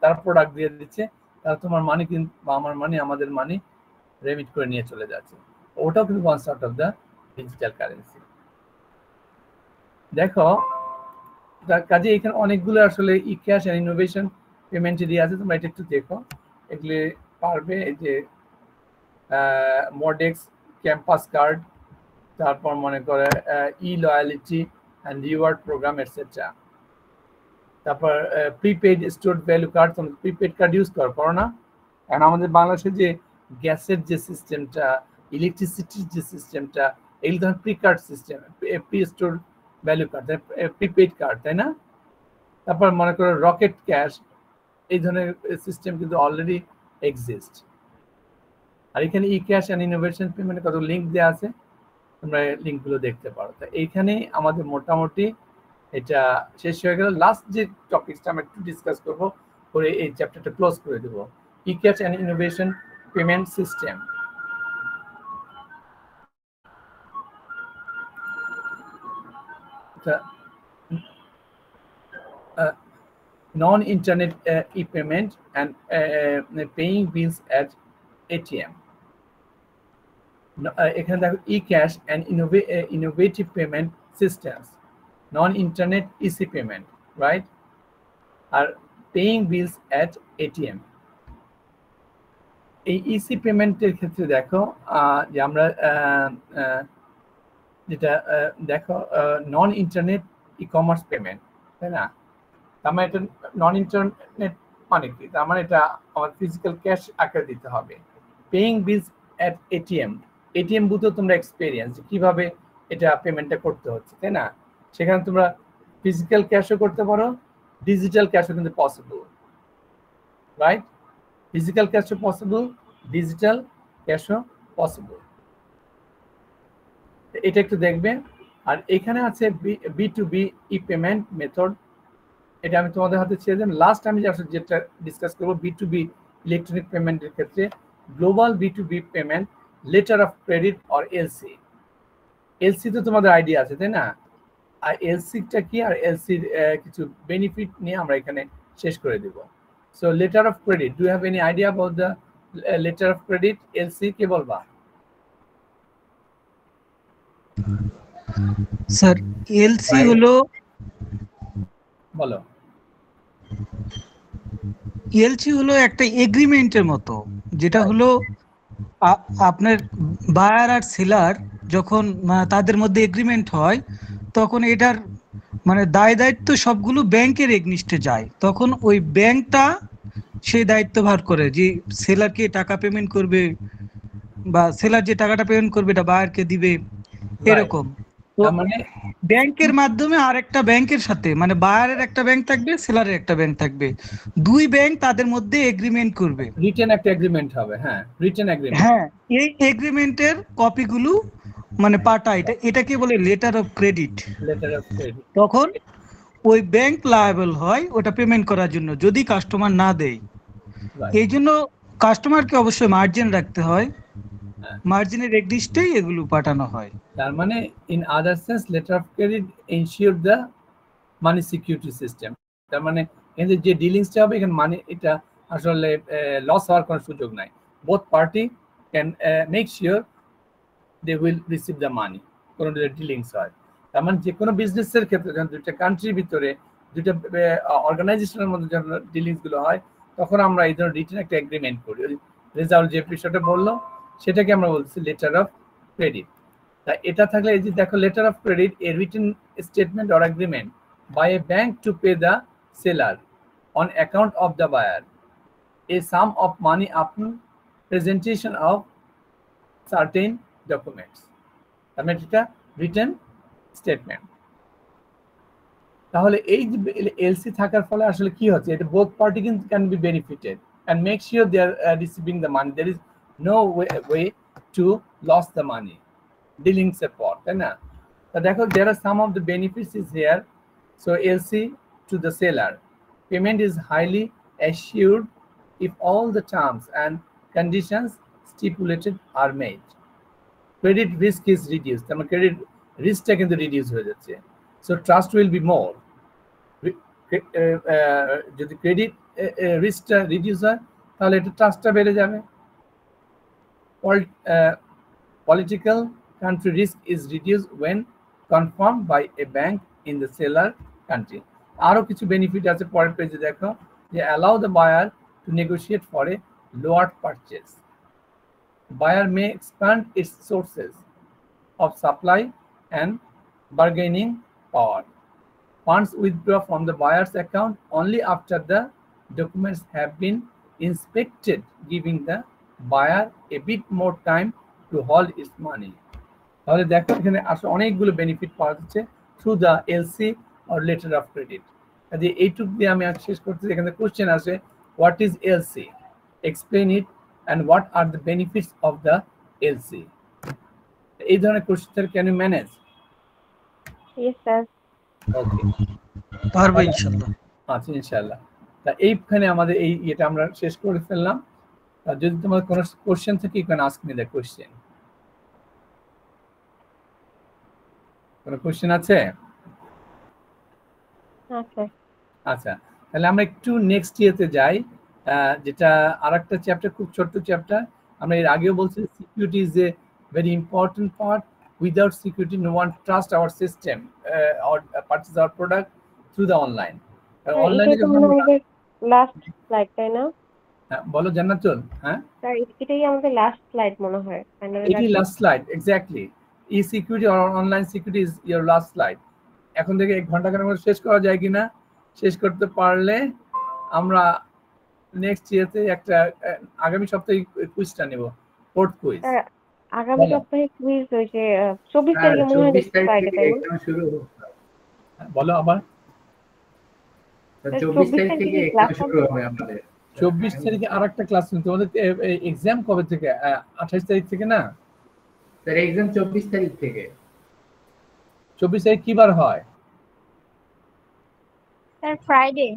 S3: তারা প্রোডাক্ট দিয়ে দিচ্ছে, তারা তোমার মানি কিন্তু বা আমার মানি, আমাদের মানি রেমিট করে নিয়ে চলে যাচ্ছে। ওটাও কিন্তু one sort of the digital currency. দেখো, তার কাজে এখানে অনেকগুলো আসলে ইক্যাশ এন্ড ইনোভেশন পেমেন্ট দিয়ে আছে, তোমরা এটা একটু দেখো, এগুলি পারবে। এই যে মডেক্স ক্যাম্পাস কার্ড, তারপর মনে করে e loyalty and reward programme etcetera. তারপর প্রিপেড স্টোরড ভ্যালু কার্ড, তোমরা প্রিপেড কার্ড ইউজ করো না? কারণ আমাদের বাংলাদেশে যে গ্যাসের যে সিস্টেমটা, ইলেকট্রিসিটির যে সিস্টেমটা, এই ধরনের pre card system, pre store value card, prepaid card, তাই না? তারপর মনে করো রকেট ক্যাশ, এই ধরনের সিস্টেম কিন্তু অলরেডি এক্সিস্ট। আর এখানে ই ক্যাশ অ্যান্ড ইনোভেশন পেমেন্টে কত লিঙ্ক দেওয়া আছে, তোমরা লিঙ্কগুলো দেখতে পারো। তো এইখানে আমাদের মোটামুটি এটা শেষ হয়ে গেল। লাস্ট যে টপিকসটা আমরা একটু ডিসকাস করবো, করে এই চ্যাপ্টারটা ক্লোজ করে দেবো। E cash and innovation payment system. Non-internet e-payment and paying bills at ATM. এখানে দেখো e-cash and innovative payment systems, non-internet EC payment, right? R paying bills at ATM। এই EC পেমেন্টের ক্ষেত্রে দেখো যে আমরা যেটা দেখো নন ইন্টারনেট ই কমার্স পেমেন্ট, তাই না? তার মানে এটা নন ইন্টারনেট মানে কি? তার মানে এটা আমার ফিজিক্যাল ক্যাশ আকারে দিতে হবে। Paying bills at ATM, ATM বুথেও তোমরা এক্সপেরিয়েন্স কিভাবে এটা পেমেন্টটা করতে হচ্ছে, তাই না? সেখানে তোমরা ফিজিক্যাল ক্যাশও করতে পারো, ডিজিটাল ক্যাশও কিন্তু পসিবল, রাইট? ফিজিক্যাল ক্যাশও পসিবল, ডিজিটাল ক্যাশও পসিবল। এটা একটু দেখবে। আর এখানে আছে B2B ই পেমেন্ট মেথড, এটা আমি তোমাদের হাতে ছেড়ে দিলাম। লাস্ট আমি যেটা ডিসকাস করবো B2B ইলেকট্রনিক পেমেন্টের ক্ষেত্রে global B2B payment letter of credit or LC. LC তো তোমাদের আইডিয়া আছে, তাই না? আর এলসিটা কি, আর এলসির কিছু বেনিফিট নিয়ে আমরা এখানে শেষ করে দেব। So letter of credit, do you have any idea about the letter of credit, LC? কে বলবা?
S2: স্যার এলসি হলো,
S3: বলো।
S2: এলসি হলো একটা এগ্রিমেন্টের মতো, যেটা হলো আপনার বায়ার আর সেলার যখন তাদের মধ্যে এগ্রিমেন্ট হয়, তখন এটার মানে দায় দায়িত্ব সবগুলো ব্যাংকের এগনিস্টে যায়। তখন ওই ব্যাংকটা সেই দায়িত্ব ভার করে যে সেলারকে টাকা পেমেন্ট করবে, বা সেলার যে টাকাটা পেমেন্ট করবে এটা বায়ারকে দিবে, এরকম। মানে ব্যাংকের মাধ্যমে আরেকটা ব্যাংকের সাথে, মানে বায়ারের একটা ব্যাংক থাকবে, সেলারের একটা ব্যাংক থাকবে, দুই ব্যাংক তাদের মধ্যে এগ্রিমেন্ট করবে,
S3: রিটেন একটা এগ্রিমেন্ট হবে। হ্যাঁ, রিটেন এগ্রিমেন্ট।
S2: হ্যাঁ, এই এগ্রিমেন্টের কপিগুলো মানে পাঠায়, এটাকে বলে letter of credit.
S3: Letter of credit.
S2: তখন ওই ব্যাংক লায়াবল হয় ওটা পেমেন্ট করার জন্য, যদি কাস্টমার না দেয়। এই জন্য কাস্টমারকে অবশ্যই মার্জিন রাখতে হয়, মার্জিনের এগনিস্টেই এগুলো পাঠানো হয়।
S3: তার মানে in other sense letter of credit ensure the money security system. তার মানে এখানে যে ডিলিংসটা হবে এখানে মানি এটা আসলে লস হওয়ার কোনো সুযোগ নাই। Both party can make sure they will receive the money কোনো ডিলিংস হয়। তার মানে যে কোনো বিজনেসের ক্ষেত্রে যখন দুইটা কান্ট্রির ভিতরে দুইটা অর্গানাইজেশনের মধ্যে যখন ডিলিংস গুলো হয় তখন আমরা এই ধরনের রিটেন একটা এগ্রিমেন্ট করি। রেজাল্ট যে বিষয়টা বললো সেটাকে আমরা বলছি লেটার অফ ক্রেডিট। তা এটা থাকলে এই যে দেখো letter of credit a written statement or agreement by a bank to pay the seller on account of the buyer a sum of money upon presentation of certain documents. তার মানে এটা written statement. তাহলে এই যে LC থাকার ফলে আসলে কি হচ্ছে, এটা both party can be benefited and make sure they are receiving the money. There is no way to lose the money dealing support, তাই না? তা দেখো there are some of the benefits is here. So LC to the seller, payment is highly assured if all the terms and conditions stipulated are made. Credit risk is reduced. তার মানে credit riskটা কিন্তু reduce হয়ে যাচ্ছে. So trust will be more. যদি credit রিস্কটা reduce হয় তাহলে এটা ট্রাস্টটা বেড়ে যাবে। Political country risk is reduce when confirm by a bank in the seller country. আরও কিছু বেনিফিট আছে পরের পেজে দেখো, যে allow the buyer to negotiate for a lower purchase. Buyer may expand its sources of supply and bargaining power. Funds withdraw from the buyer's account only after the documents have been inspected, giving the buyer a bit more time to hold its money. তাহলে দেখো এখানে আসলে অনেকগুলো benefit পাওয়া যাচ্ছে through the LC or letter of credit. কাজে এইটুক দিয়ে আমি শেষ করতেছি। এখানে কোশ্চেন আছে, what is LC, explain it and what are the benefits of the LC. এই ধরনের question can you manage?
S4: Yes, sir.
S3: Okay,
S2: পারবো ইনশাল্লাহ।
S3: আচ্ছা ইনশাআল্লাহ। তা এইখানে আমাদের এই এটা আমরা শেষ করে ফেললাম। যদি তোমার কোনো কোশ্চেন থাকে you can ask me the question. কোনো কোশ্চেন আছে?
S4: Okay.
S3: আচ্ছা, তাহলে আমরা একটু নেক্সট ইয়েতে যাই, যেটা আরেকটা চ্যাপ্টার, খুব ছোট্ট চ্যাপ্টার। আমরা এর আগেও বলছি security is a very important part. Without security, no one trusts our system or purchase our product through the online.
S4: Online এটা আমাদের লাস্ট স্লাইড, তাই না?
S3: বলো জান্নাতুল। হ্যাঁ
S4: স্যার, এটাই আমাদের লাস্ট স্লাইড মনে হয়।
S3: এটি last slide, exactly. E security or online security is your last slide. এখন থেকে 1 ঘন্টা কেন শেষ করা যায় কিনা, শেষ করতে পারলে আমরা নেক্সট ইয়েতে একটা আগামী সপ্তাহে কুইজটা নেব, ফোর্থ কুইজ।
S4: আগামী সপ্তাহে কুইজ হয়েছে 24 তারিখে মনে হয় ফ্রাইডে, তাই না?
S5: শুরু
S3: বলো আবার।
S5: 24 তারিখ থেকে এক্সাম শুরু হবে আমাদের।
S3: 24 তারিখে আরেকটা ক্লাস নিতে, তোমাদের এক্সাম কবে থেকে? 28 তারিখ থেকে না
S5: স্যার? এক্সাম 24 তারিখ থেকে।
S3: 24 তারিখ কি বার হয়?
S6: Sir Friday.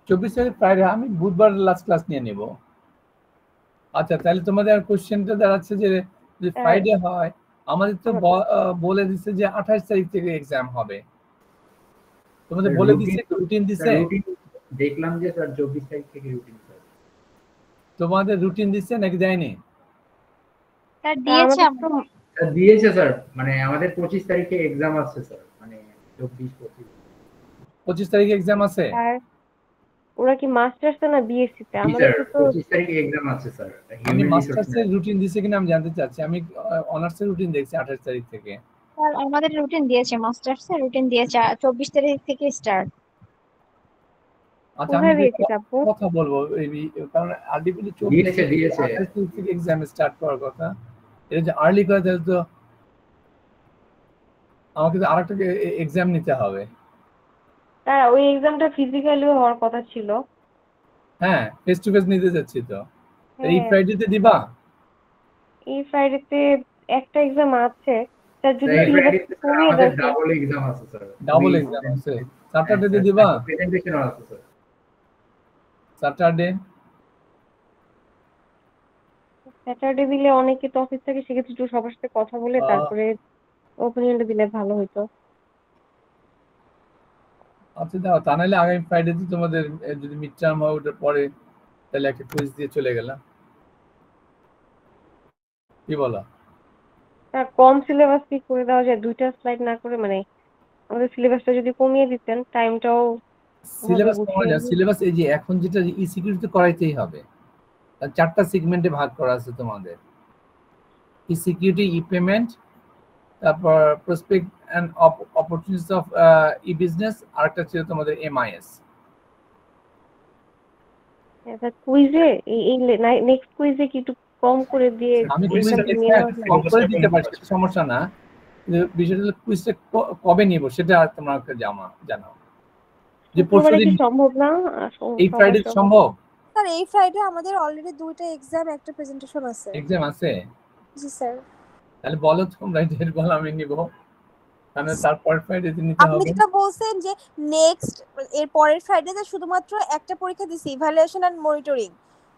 S3: 24 তারিখ ফ্রাইডে। আমি বুধবার লাস্ট ক্লাস নিয়ে নেব। আচ্ছা, তাহলে তোমাদের কোশ্চেনটা দাঁড়াচ্ছে যে ফ্রাইডে হয়, আমাদের তো বলে দিচ্ছে যে 28 তারিখ থেকে এক্সাম হবে। তোমাদের বলে দিচ্ছে, রুটিন দিছে?
S5: দেখলাম যে স্যার 24 তারিখ থেকে রুটিন। স্যার
S3: তোমাদের রুটিন দিচ্ছে নাকি দেয়নি?
S6: স্যার দিয়েছে,
S5: স্যার দিয়েছে স্যার। মানে আমাদের 25 তারিখে এক্সাম আছে স্যার, মানে
S3: 25 তারিখে এক্সাম আছে।
S4: ওরা কি মাস্টার্স না বিএসসি তে? আমাদের তো
S5: 25 তারিখে এক্সাম আছে স্যার।
S3: আমি মাস্টার্সের রুটিন দিছে কিনা আমি জানতে চাচ্ছি। আমি অনার্সের রুটিন দেখছি 28 তারিখ থেকে।
S6: স্যার আমাদের রুটিন দিয়েছে, মাস্টার্সের রুটিন দিয়েছে 24 তারিখ থেকে স্টার্ট।
S3: আচ্ছা, আমি কথা বলবো, কারণ আলটিমেটলি 24 তারিখ থেকে এক্সাম স্টার্ট করার কথা। এটা যে আর্লি করে তাহলে তো আমাকে তো আরেকটা এক্সাম নিতে হবে।
S4: হ্যাঁ, ওই এক্সামটা ফিজিক্যালিও হওয়ার কথা ছিল।
S3: হ্যাঁ, ফেস টু ফেস নিতে যাচ্ছি তো। এই ফ্রাইডেতে দিবা?
S4: এই ফ্রাইডেতে একটা এক্সাম আছে স্যার। যদি
S5: আমাদের ডাবল এক্সাম আছে স্যার।
S3: ডাবল এক্সাম আছে। স্যাটারডেতে দিবা?
S5: প্রেজেন্টেশন আছে স্যার
S4: স্যাটারডে দিলে অনেকে তো অফিস থেকে, সেক্ষেত্রে একটু সবার সাথে কথা বলে তারপরে ওপিনিয়নটা দিলে ভালো হতো।
S3: আচ্ছা দাও, তা নাহলে আগামী ফ্রাইডেতে তোমাদের যদি মিড টার্ম হয় ওটার পরে তাহলে একটা কুইজ দিয়ে চলে গেলাম, কি বলো?
S4: কম সিলেবাস কি করে দেওয়া যায়, 2টা স্লাইড না করে, মানে আমাদের সিলেবাসটা যদি কমিয়ে দিতেন টাইমটাও
S3: সিলেবাস কমা যায়, সিলেবাস এই যে এখন যেটা ই সিকিউরিটি করাইতেই হবে, 4টা সেগমেন্টে ভাগ করা আছে তোমাদের, ই সিকিউরিটি, ই পেমেন্ট, তারপর prospect and opportunities of e business, আরেকটা ছিল তোমাদের এমআইএস।
S4: কুইজে এই নেক্সট কুইজে কি একটু কম করে দিয়ে
S3: আমি
S4: এগুলোকে নিয়ে নেওয়া যায়?
S3: কম করে দিতে পারি, সেটা সমস্যা না, বিষয়টা হলো কুইজটা কবে নিব সেটা তোমরা আমাকে জানাও। যে
S4: শুক্রবারে কি
S3: পরশুদিন,
S4: সম্ভব না?
S3: এই ফ্রাইডে সম্ভব?
S7: স্যার এই ফ্রাইডে আমাদের অলরেডি 2টা এক্সাম, একটা প্রেজেন্টেশন আছে।
S3: এক্সাম আছে?
S7: জি স্যার।
S3: তাহলে বলো তোমরা, ডেট বলো, আমি নিব, কারণ তারপর ফ্রাইডে নিতে
S7: আপনি
S3: হবে।
S7: যেটা বলছেন যে নেক্সট এর পরের ফ্রাইডেতে শুধুমাত্র একটা পরীক্ষা দিছি, ইভ্যালুয়েশন এন্ড মনিটরিং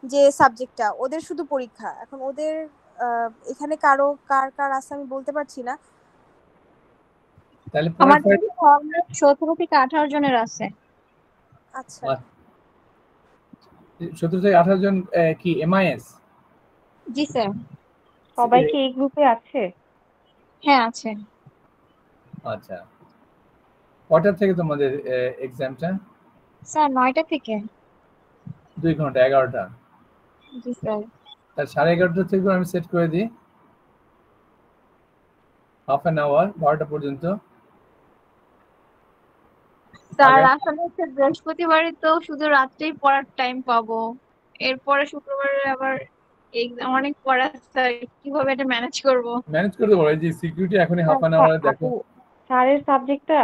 S7: যে সাবজেক্টটা, ওদের শুধু পরীক্ষা। এখন ওদের এখানে কার আছে আমি বলতে পারছি না।
S3: তাহলে
S6: আমাদের 17 থেকে 18 জনের আছে।
S7: আচ্ছা
S3: 17 থেকে 18 জন কি এমআইএস?
S6: জি স্যার।
S4: সবাই কি এই গ্রুপে আছে?
S6: হ্যাঁ আছে।
S3: আচ্ছা, কটা থেকে তোমাদের এক্সামটা?
S6: স্যার 9টা থেকে।
S3: 2 ঘন্টা, 11টা।
S6: জি স্যার।
S3: তার 11:30 থেকে আমি সেট করে দিই, হাফ অ্যান আওয়ার, 12টা পর্যন্ত।
S6: স্যার আসলে হচ্ছে বৃহস্পতিবারে তো শুধু রাত্রেই পড়ার টাইম পাবো, এরপরে শুক্রবারে আবার এক্সাম, অনেক পড়া স্যার, কিভাবে এটা ম্যানেজ করব?
S3: ম্যানেজ করতে পারো, এই যে সিকিউরিটি এখনই হাফ অ্যান আওয়ারে দেখো।
S4: স্যারের সাবজেক্টটা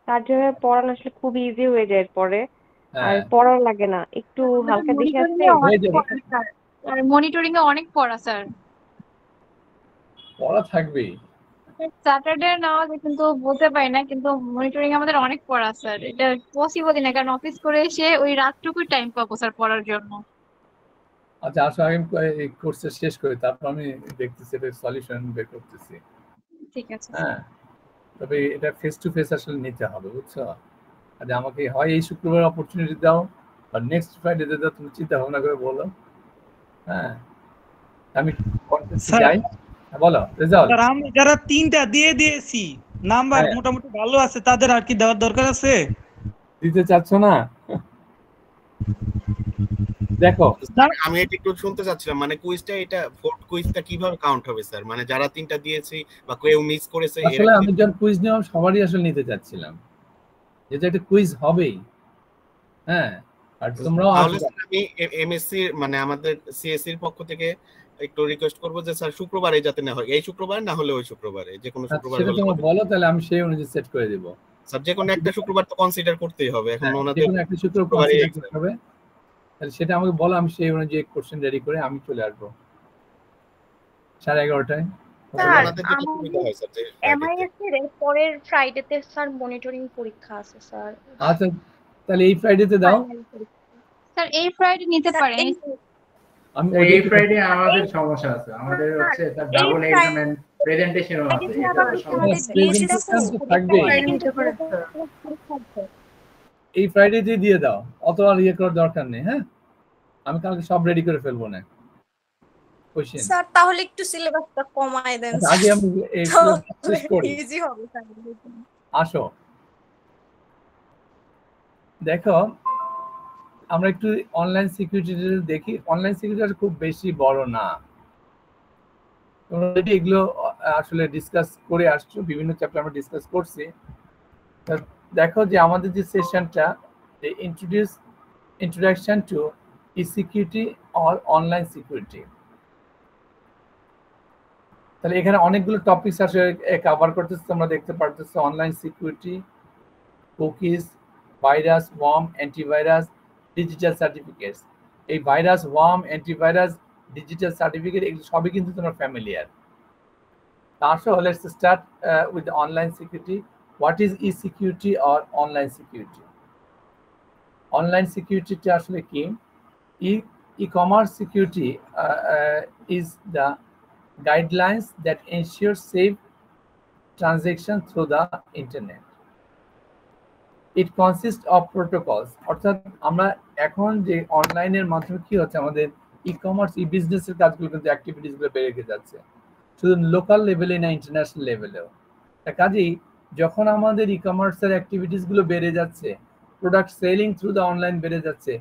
S4: তার জন্য পড়ানো আসলে খুব ইজি হয়ে যায় পরে, আর
S3: হ্যাঁ,
S4: পড়াও লাগে না, একটু হালকা দেখে আসলে
S3: হয়ে যাবে।
S6: আর মনিটরিং এ অনেক পড়া স্যার।
S3: পড়া থাকবেই।
S6: স্যাটারডে নেওয়া যায় কিন্তু বলতে পারি না, কিন্তু মনিটরিং আমাদের অনেক পড়া স্যার, এটা পসিবলই না, কারণ অফিস করে এসে ওই রাতটুকুই টাইম পাবো স্যার পড়ার জন্য।
S3: আচ্ছা আসো, আগে এই কোর্সটা শেষ করি, তারপর আমি দেখতেছি এটা সলিউশন বের করতেছি।
S6: ঠিক আছে।
S3: হ্যাঁ, তবে এটা ফেস টু ফেস আসলে নিতে হবে, বুঝছো? আর আমাকে হয় এই শুক্রবার অপরচুনিটি দাও, আর নেক্সট ফ্রাইডে দাও, তুমি চিন্তা ভাবনা করে বলো। হ্যাঁ, আমি কন্টেস্টে যাই। বলো রেজাল্ট।
S2: স্যার আমি যারা 3টা দিয়ে দিয়েছি, নাম্বার মোটামুটি ভালো আছে, তাদের আর কি দেওয়ার দরকার আছে?
S3: দিতে চাচ্ছ না? দেখো
S8: আমি এটা একটু শুনতে চাচ্ছিলাম, মানে কুইজটা, এটা ফোর্থ কুইজটা কিভাবে কাউন্ট হবে স্যার? মানে যারা 3টা দিয়েছি বা কেউ মিস করেছে,
S3: আসলে আমি যখন কুইজ নিলাম সবারই আসলে নিতে চাচ্ছিলাম, যেটা একটা কুইজ হবেই। হ্যাঁ, আর তোমরাও
S8: তাহলে আমি এমএসসি মানে আমাদের সিএসসি এর পক্ষ থেকে একটু রিকোয়েস্ট করব যে স্যার শুক্রবারে যাতে না হয়, এই শুক্রবার না হলে ওই শুক্রবারে, যে কোনো শুক্রবার
S3: সেটা তোমরা বলো, তাহলে আমি সেই অনুযায়ী সেট করে দেব।
S8: স্যার যে কোনো একটা শুক্রবার তো কনসিডার করতেই হবে, এখন ওনাদের
S3: যে কোনো একটা শুক্রবার কনসিডার করতে হবে, তাহলে সেটা আমাকে বলো, আমি সেই অনুযায়ী কোশ্চেন রেডি করে আমি চলে আসবো 11:30টায়।
S9: এমআইএস এর পরের ফ্রাইডেতে স্যার মনিটরিং পরীক্ষা আছে স্যার।
S3: আচ্ছা তাহলে এই ফ্রাইডেতে দাও
S6: স্যার। এই ফ্রাইডে নিতে পারেন।
S3: আমি
S5: এই ফ্রাইডে আমাদের সমস্যা আছে, আমাদের হচ্ছে স্যার ডাবল এক্সাম এন্ড প্রেজেন্টেশনও আছে, এটা
S3: প্রেজেন্টেশন থাকবে। এই ফ্রাইডেতে দিয়ে দাও, অত আর ইয়ে করার দরকার নেই। হ্যাঁ, আমি কালকে সব রেডি করে ফেলবো না কোশ্চেন।
S7: স্যার তাহলে একটু সিলেবাসটা কমায় দেন,
S3: আগে আমি এগুলো শেষ করি।
S7: ইজি হবে স্যার।
S3: আসো দেখো, আমরা একটু অনলাইন সিকিউরিটি দেখি। অনলাইন সিকিউরিটি খুব বেশি বড় না, তোমরা অলরেডি এগুলো আসলে ডিসকাস করে আসছো, বিভিন্ন চ্যাপ্টার আমরা ডিসকাস করছি। দেখো যে আমাদের যে সেশনটা, introduction to e security or online security, তাহলে এখানে অনেকগুলো টপিকস আসলে কভার করতেছে, তোমরা দেখতে পারতেছো। Online security, cookies, virus, worm, antivirus, digital certificates. এই virus, worm, antivirus, digital certificate, এগুলো সবই কিন্তু তোমরা familiar. So let's start with the online security. What is e-security or online security? Online security আসলে কি? E-commerce security is the guidelines that ensure safe transaction through the internet. It consist of protocols, অর্থাৎ আমরা এখন যে অনলাইনের মাধ্যমে কি হচ্ছে, আমাদের ই কমার্স ই বিজনেসের কাজগুলো কিন্তু অ্যাক্টিভিটিসগুলো বেড়ে যাচ্ছে, শুধু লোকাল লেভেলে না ইন্টারন্যাশনাল লেভেলেও। কাজেই যখন আমাদের ই কমার্সের অ্যাক্টিভিটিসগুলো বেড়ে যাচ্ছে, product selling through the online বেড়ে যাচ্ছে,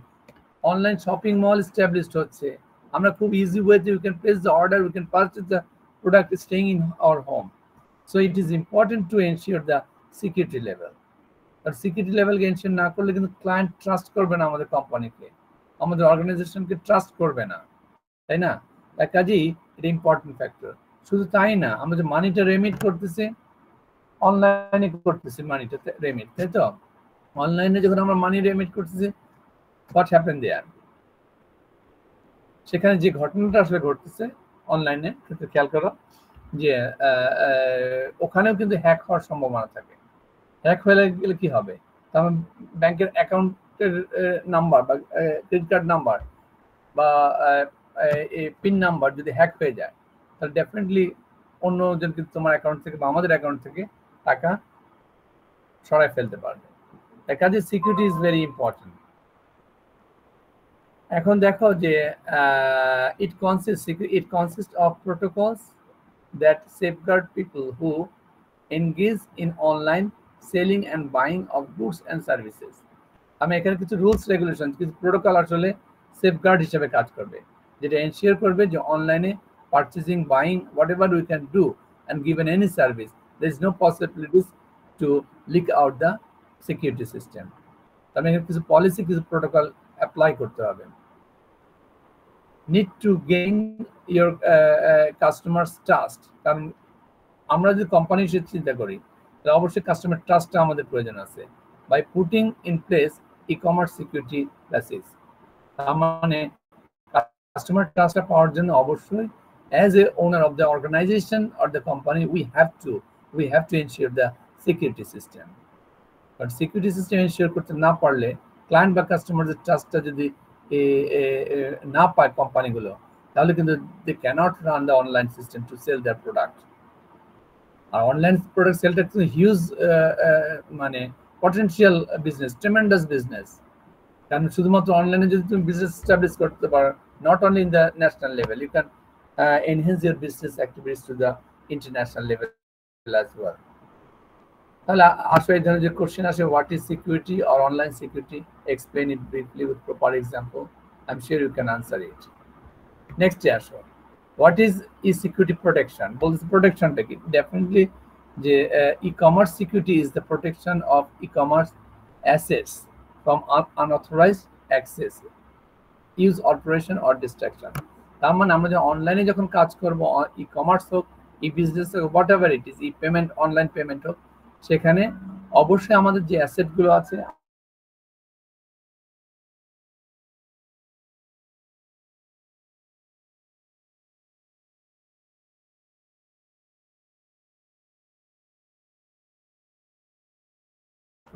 S3: অনলাইন শপিং মল এস্টাবলিশড হচ্ছে, আমরা খুব ইজি ওয়েতে we can place the order, we can purchase the product staying in our home. So it is important to ensure the security level. আর security লেভেলকে ensure না করলে কিন্তু ক্লায়েন্ট ট্রাস্ট করবে না আমাদের কোম্পানিকে, আমাদের অর্গানাইজেশনকে ট্রাস্ট করবে না, তাই না? কাজেই এটা ইম্পর্টেন্ট ফ্যাক্টর। শুধু তাই না, আমরা যে মানিটা রেমিট করতেছি অনলাইনে করতেছি, মানিটা রেমিট, তাই তো? অনলাইনে যখন আমরা মানি রেমিট করতেছি, হোয়াট হ্যাপেন দেয়ার, সেখানে যে ঘটনাটা আসলে ঘটতেছে অনলাইনে কিন্তু খেয়াল করো যে ওখানেও কিন্তু হ্যাক হওয়ার সম্ভাবনা থাকে। হ্যাক হয়ে গেলে কি হবে, তার ব্যাংকের অ্যাকাউন্টের নাম্বার বা ক্রেডিট কার্ড নাম্বার বা পিন নাম্বার যদি হ্যাক হয়ে যায়, তাহলে ডেফিনেটলি অন্যজন কিন্তু তোমার অ্যাকাউন্ট থেকে বা আমাদের অ্যাকাউন্ট থেকে টাকা সরাই ফেলতে পারবে। তাই কাজে সিকিউরিটি ইজ ভেরি ইম্পর্টেন্ট। এখন দেখো যে it consists of protocols that safeguard people who engage in online selling and buying of goods and services. আমি এখানে কিছু রুলস রেগুলেশন, কিছু প্রোটোকল আসলে সেফগার্ড হিসেবে কাজ করবে, যেটা এনশিওর করবে যে অনলাইনে purchasing, buying, what ever we can do and given any service, there is no possibilities to leak out the security system. আমি এখানে কিছু পলিসি, কিছু প্রোটোকল অ্যাপ্লাই করতে হবে। need to gain your customers trust, কারণ আমরা যদি কোম্পানি হিসেবে চিন্তা করি তাহলে অবশ্যই কাস্টমার ট্রাস্টটা আমাদের প্রয়োজন আছে। by putting in place e-commerce security basis, তার মানে কাস্টমার ট্রাস্টটা পাওয়ার জন্য অবশ্যই as a owner of the organization or the company we have to ensure the security system. but security system ensure করতে না পারলে ক্লায়েন্ট বা কাস্টমারদের ট্রাস্টটা যদি না পায় কোম্পানিগুলো, তাহলে কিন্তু they cannot run the online system to sell their product. আর অনলাইন প্রোডাক্ট সেলটা কিন্তু হিউজ মানে পটেনশিয়াল বিজনেস, ট্রেমেন্ডাস বিজনেস। কারণ শুধুমাত্র অনলাইনে যদি তুমি বিজনেস এস্টাবলিশ করতে পারো, not only in the national level, you can enhance your business activities to the international level as well. তাহলে আসো এই ধরনের যে কোশ্চেন আসে, what is security or online security, explain it briefly with proper example, I am sure you can answer it. নেক্সটে আসো, what is security protection, বলছে প্রোটেকশনটা কি? ডেফিনেটলি যে e-commerce security is the protection of e-commerce assets from unauthorized access, use, operation or destruction. তার মানে আমরা যে অনলাইনে যখন কাজ করবো, ই কমার্স হোক, ই বিজনেস হোক, what ever it is, E payment, online payment হোক, সেখানে অবশ্যই আমাদের যে অ্যাসেটগুলো আছে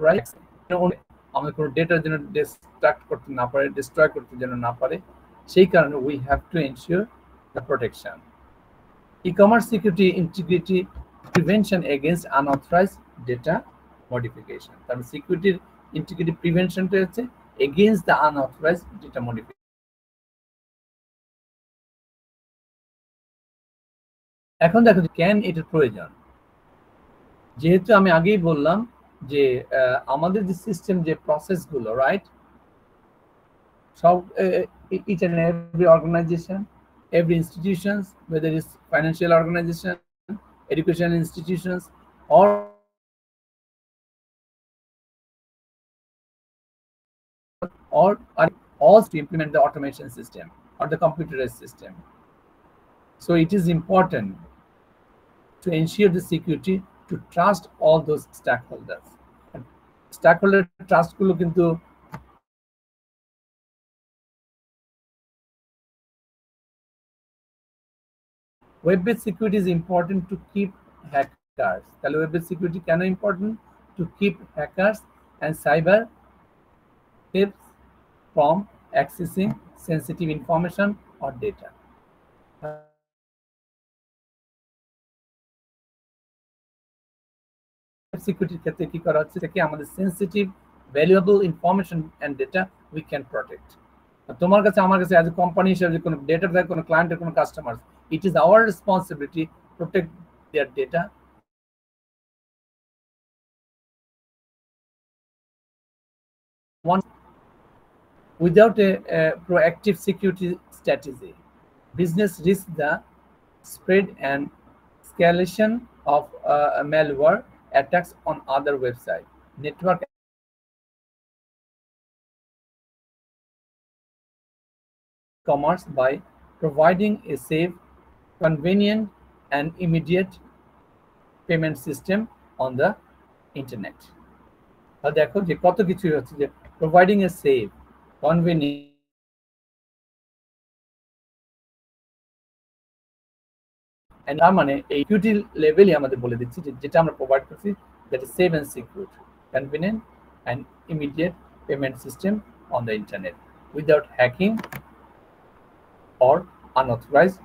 S3: রাইট, আমাদের কোনো ডেটা যেন ডিস্ট্রাক্ট করতে না পারে, ডিস্ট্রয় করতে যেন না পারে, সেই কারণে we have to ensure the protection. E-commerce security integrity prevention against unauthorized data modification. তার মানে সিকিউরিটির ইন্টিগ্রিটি প্রিভেনশনটা হচ্ছে against the unauthorized data modification. এখন দেখো কেন এটার প্রয়োজন, যেহেতু আমি আগেই বললাম যে আমাদের যে সিস্টেম, যে প্রসেসগুলো, রাইট, সব each and every organization, every institutions, whether it's financial organization, education institutions, or all to implement the automation system or the computerized system. So it is important to ensure the security, to trust all those stakeholders. Stakeholder trust গুলো কিন্তু web-based security is important to keep hackers. তাহলে web-based security কেন important? To keep hackers and cyber thieves from accessing sensitive information or data. সিকিউরিটির ক্ষেত্রে কি করা হচ্ছে, থেকে আমাদের sensitive valuable information and data we can protect. তোমার কাছে আমার কাছে as a company হিসেবে কোনো data থাকে কোনো client কোনো customers, it is our responsibility to protect their data. Without a proactive security strategy, business risks the spread and escalation of malware attacks on other websites, network commerce by providing a safe, convenient, and immediate payment system on the internet. দেখো যে কত কিছু হচ্ছে যে providing a safe, convenient, and তার মানে এই security লেভেলই আমাদের বলে দিচ্ছি যেটা আমরা প্রোভাইড করছি, that is safe and secure, convenient and immediate payment system on the internet without hacking or unauthorized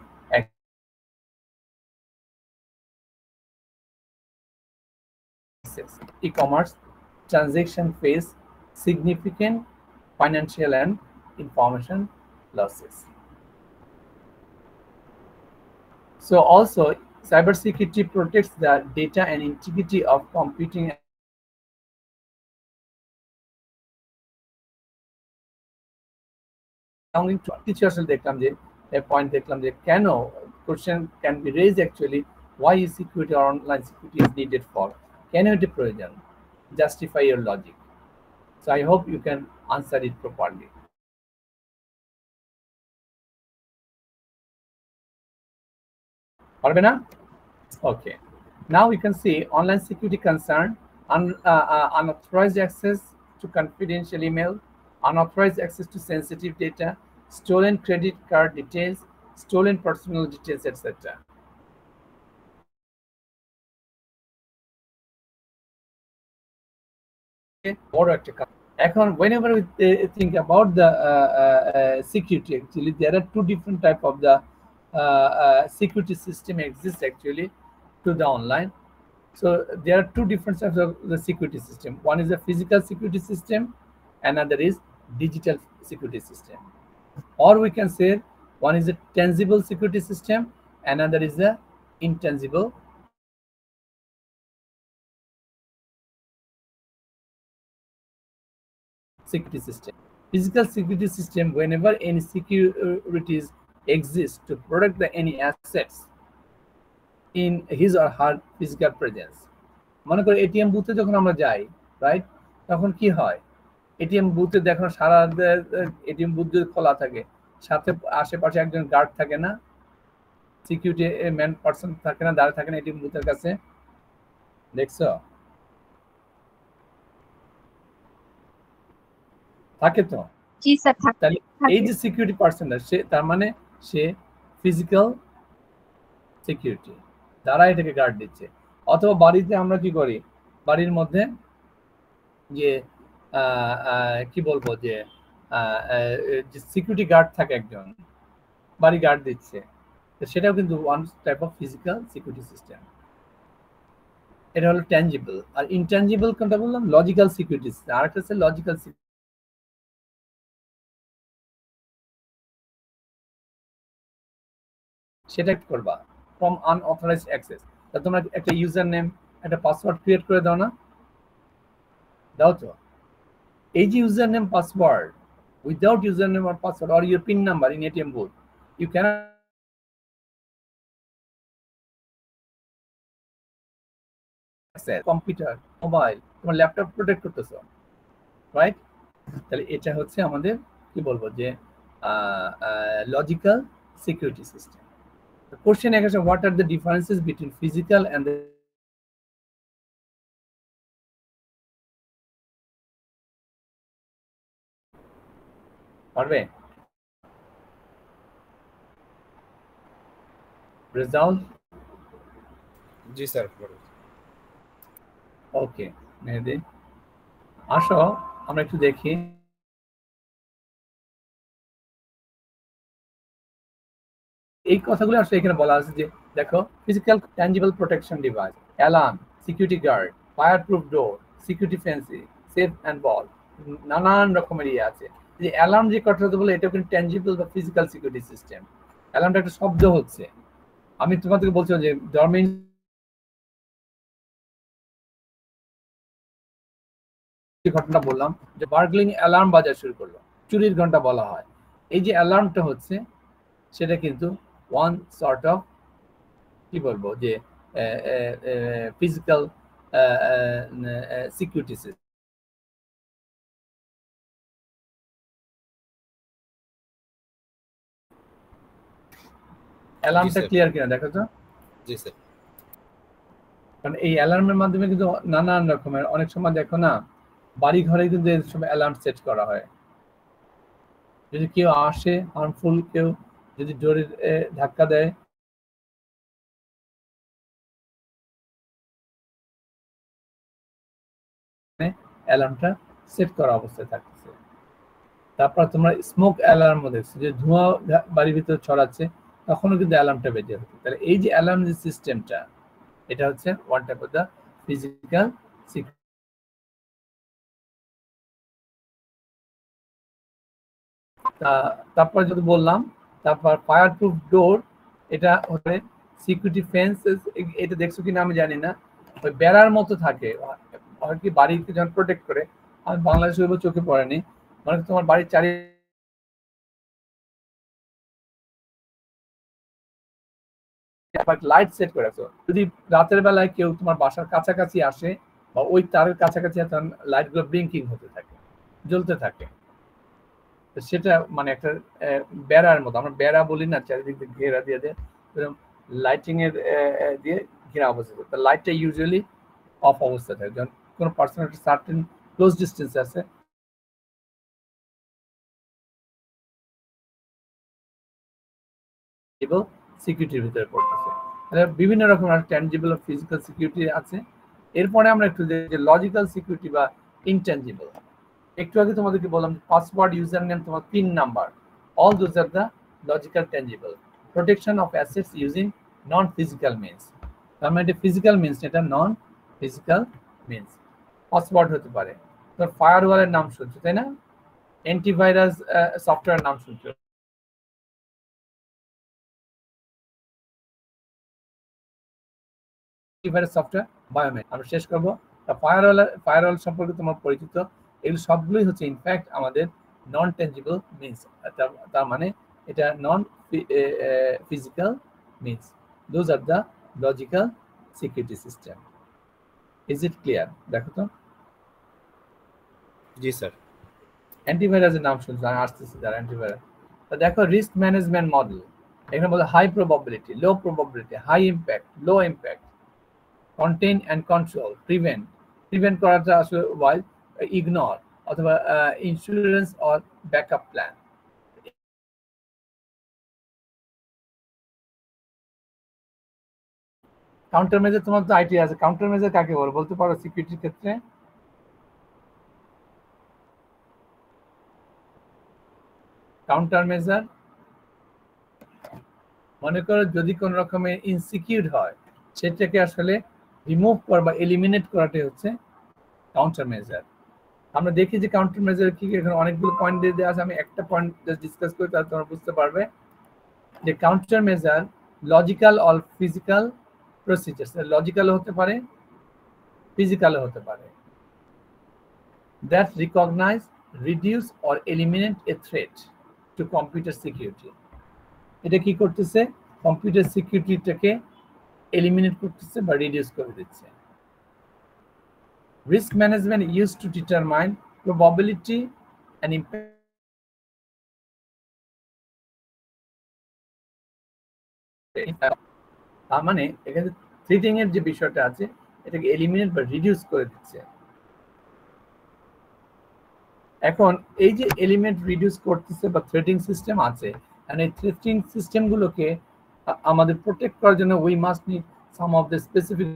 S3: access. E-commerce transaction face significant financial and information losses. So also, cybersecurity protects the data and integrity of computing teachers দেখলাম যে point দেখলাম যে কেন question can be raised actually, why is security or online security is needed for, কেন এটি প্রয়োজন, justify your logic. So I hope you can answer it properly. পারবে না? Okay. Now we can see online security concern, unauthorized access to confidential email, unauthorized access to sensitive data, stolen credit card details, stolen personal details, etc. Whenever we think about the security, actually there are two different type of the security system exists actually to the online. So there are two different types of the security system. One is a physical security system, another is digital security system. Or we can say one is a tangible security system, another is a intangible security system. Physical security system, whenever any securities exist to protect any assets in his or her physical presence. মনে করো ATM বুথে যখন আমরা যাই, right, তখন কি হয়, ATM বুথে দেখো সারা এটিএম বুথ যদি খোলা থাকে, সাথে আশেপাশে একজন গার্ড থাকে না, সিকিউরিটি ম্যান পার্সন থাকে না, দাঁড়িয়ে থাকে না এটিএম বুথের কাছে, দেখছো? থাকে তো।
S6: জি স্যার, থাকে।
S3: এই যে সিকিউরিটি পার্সনটা, সে তার মানে সে ফিজিক্যাল সিকিউরিটি দ্বারা এটাকে গার্ড দিচ্ছে। অথবা বাড়িতে আমরা কি করি, বাড়ির মধ্যে যে কি বলবো যে সিকিউরিটি গার্ড থাকে একজন, বাড়ি গার্ড দিচ্ছে, সেটাও কিন্তু one type of physical security system. এটা হলো ট্যাঞ্জিবল। আর ইনট্যাঞ্জিবল কোনটা বললাম, লজিক্যাল সিকিউরিটি সিস্টেম। আর একটা হচ্ছে লজিক্যাল সিকিউরিটি, সেটা করবা ফ্রম আনঅথরাইজড অ্যাক্সেস। তা তোমরা একটা ইউজার নেম একটা পাসওয়ার্ড ক্রিয়েট করে দাও না, দাও তো। এই যে user name password, without user name আর password or your pin number in ATM booth, you can computer, mobile, তোমার ল্যাপটপ প্রোটেক্ট করতেছো, রাইট? তাহলে এটা হচ্ছে আমাদের কি বলবো যে logical security system. The question is, what are the differences between physical and the result?
S8: জি স্যার।
S3: ওকে মেহেদি, আসো আমরা একটু দেখি এই কথাগুলো আসলে এখানে বলা আছে যে দেখো, physical tangible protection device, alarm, security guard, fireproof door, security fence, safe and বল, নানান রকমের ইয়ে আছে। যে অ্যালার্ম যে কথাটা বলে এটা কিন্তু ট্যাঞ্জিবল বা ফিজিক্যাল সিকিউরিটি সিস্টেম। অ্যালার্মটা একটা শব্দ হচ্ছে, আমি তোমাদেরকে বলছিলাম যে জন্মের ঘটনা বললাম যে বার্গলিং অ্যালার্ম বাজা শুরু করলো, চুরির ঘন্টা বলা হয়। এই যে অ্যালার্মটা হচ্ছে সেটা কিন্তু ওয়ান সর্ট অফ কি বলবো যে ফিজিক্যাল সিকিউরিটি সিস্টেম। অ্যালার্মটা ক্লিয়ার কিনা দেখো তো?
S8: জি স্যার।
S3: কারণ এই অ্যালার্মের মাধ্যমে কিন্তু নানান রকমের, অনেক সময় দেখো না বাড়ি ঘরে কিন্তু এর সময় অ্যালার্ম সেট করা হয়। যদি কেউ আসে হার্মফুল, কেউ যদি জোরে ধাক্কা দেয়, অ্যালার্মটা সেট করা অবস্থায় থাকতেছে। তারপর তোমরা স্মোক অ্যালার্মও দেখছো, যে ধোঁয়া বাড়ির ভিতরে ছড়াচ্ছে, তখনও কিন্তু অ্যালার্মটা বেজে হচ্ছে। তাহলে এই যে অ্যালার্ম যে সিস্টেমটা, এটা হচ্ছে one type of the physical security. তারপর যদি বললাম, তারপর ফায়ার প্রুফ ডোর, এটা হচ্ছে সিকিউরিটি ফেন্স। এটা দেখছো কিনা আমি জানি না, ওই বেড়ার মতো থাকে আর কি, বাড়িকে যখন প্রোটেক্ট করে। আমি বাংলাদেশে চোখে পড়েনি, মানে তোমার বাড়ির চারি লাইট সেট করে রাখছো, যদি রাতের বেলায় কেউ তোমার বাসার কাছাকাছি আসে বা ওই তারের কাছাকাছি, তখন লাইট গুলো ব্লিঙ্কিং হতে থাকে, জ্বলতে থাকে। সেটা মানে একটা বেড়ার মতো, আমরা বেড়া বলি না, চারিদিক দিয়ে ঘেরা দিয়ে দেয়, লাইটিং এর দিয়ে ঘেরা অবস্থা। লাইটটা ইউজুয়ালি অফ অবস্থা থাকে যখন কোনো পার্সন একটা সার্টেন ক্লোজ ডিস্টেন্স আছে, সিকিউরিটির ভিতরে পড়তেছে। বিভিন্ন রকমের ট্যানজিবল ফিজিক্যাল সিকিউরিটি আছে। এরপরে আমরা একটু যে লজিক্যাল সিকিউরিটি বা ইনট্যানজিবল। একটু আগে তোমাদেরকে বললাম পাসওয়ার্ড, ইউজার নেম, তোমার pin number, all those are the logical tangible. Protection of assets using non physical means, তার মানে এটা ফিজিক্যাল মিনস, এটা নন ফিজিক্যাল মিনস। পাসওয়ার্ড হতে পারে, তোমার ফায়ারওয়ালের নাম শুনছো তাই না, অ্যান্টিভাইরাস সফটওয়্যার নাম শুনছো, সফটওয়্যার, বায়োমেট। আমরা শেষ করবো ফায়ারওয়াল সম্পর্কে তোমার পরিচিত, এগুলো সবগুলোই হচ্ছে ইনফ্যাক্ট আমাদের নন টেঞ্জিবল মিনস। তার মানে এটা non physical means. Those are the logical security system. Is it clear? দেখো তো।
S8: জি স্যার।
S3: অ্যান্টিভাইরাসের নাম শুনছো, আমি আসতেছি যারা অ্যান্টিভাইরাস। দেখো রিস্ক ম্যানেজমেন্ট মডেল, এখানে বলে high probability, low probability, high impact, low impact, contain and control, prevent করাটা আসলে ওয়াইজ, ইগনোর অথবা insurance or backup plan. Counter measure, তোমার তো আইটি আছে, কাউন্টার মেজার কাকে বলে বলতে পারো সিকিউরিটির ক্ষেত্রে? কাউন্টার মেজার মনে করো যদি কোন রকমের ইনসিকিউর হয়, সেটাকে আসলে রিমুভ করা বা এলিমিনেট করাটাই হচ্ছে কাউন্টার মেজার। আমরা দেখি যে কাউন্টার মেজার কি, এখানে অনেকগুলো পয়েন্ট দিয়ে দেওয়া আছে, আমি একটা পয়েন্ট জাস্ট ডিসকাস করি, তাহলে তোমরা বুঝতে পারবে যে counter measure logical or physical procedures. Logical হতে পারে, ফিজিক্যাল হতে পারে, that recognize, reduce or eliminate a threat to computer security. এটা কি করতেছে? কম্পিউটার সিকিউরিটিটাকে এলিমিনেট করতেছে বা রিডিউস করে দিচ্ছে। Risk management used to determine probability and impact. তার মানে এখানে থ্রেটিং এর যে বিষয়টা আছে, এটাকে এলিমিনেট বা রিডিউস করে দিচ্ছে। এখন এই যে এলিমেন্ট রিডিউস করতেছে বা থ্রেটিং সিস্টেম আছে, and এই থ্রেটিং সিস্টেমগুলোকে আমাদের প্রোটেক্ট করার জন্য we must need some of the specific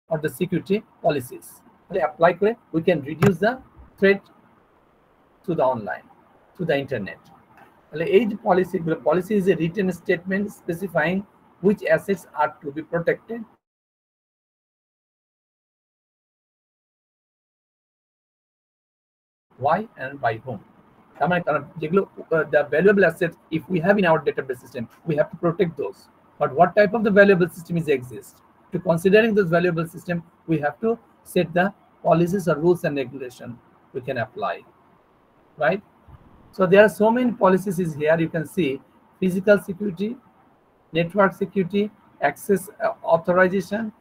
S3: of the security policies. Apply করে we can reduce the threat to the online, to the internet. তাহলে এই যে পলিসিগুলো, policy is a written statement specifying which assets are to be protected, why and by whom. The valuable assets, if we have in our database system, we have to protect those. But what type of the valuable system is exist? To considering this valuable system, we have to set the policies or rules and regulation we can apply, right? So there are so many policies is here. You can see physical security, network security, access authorization,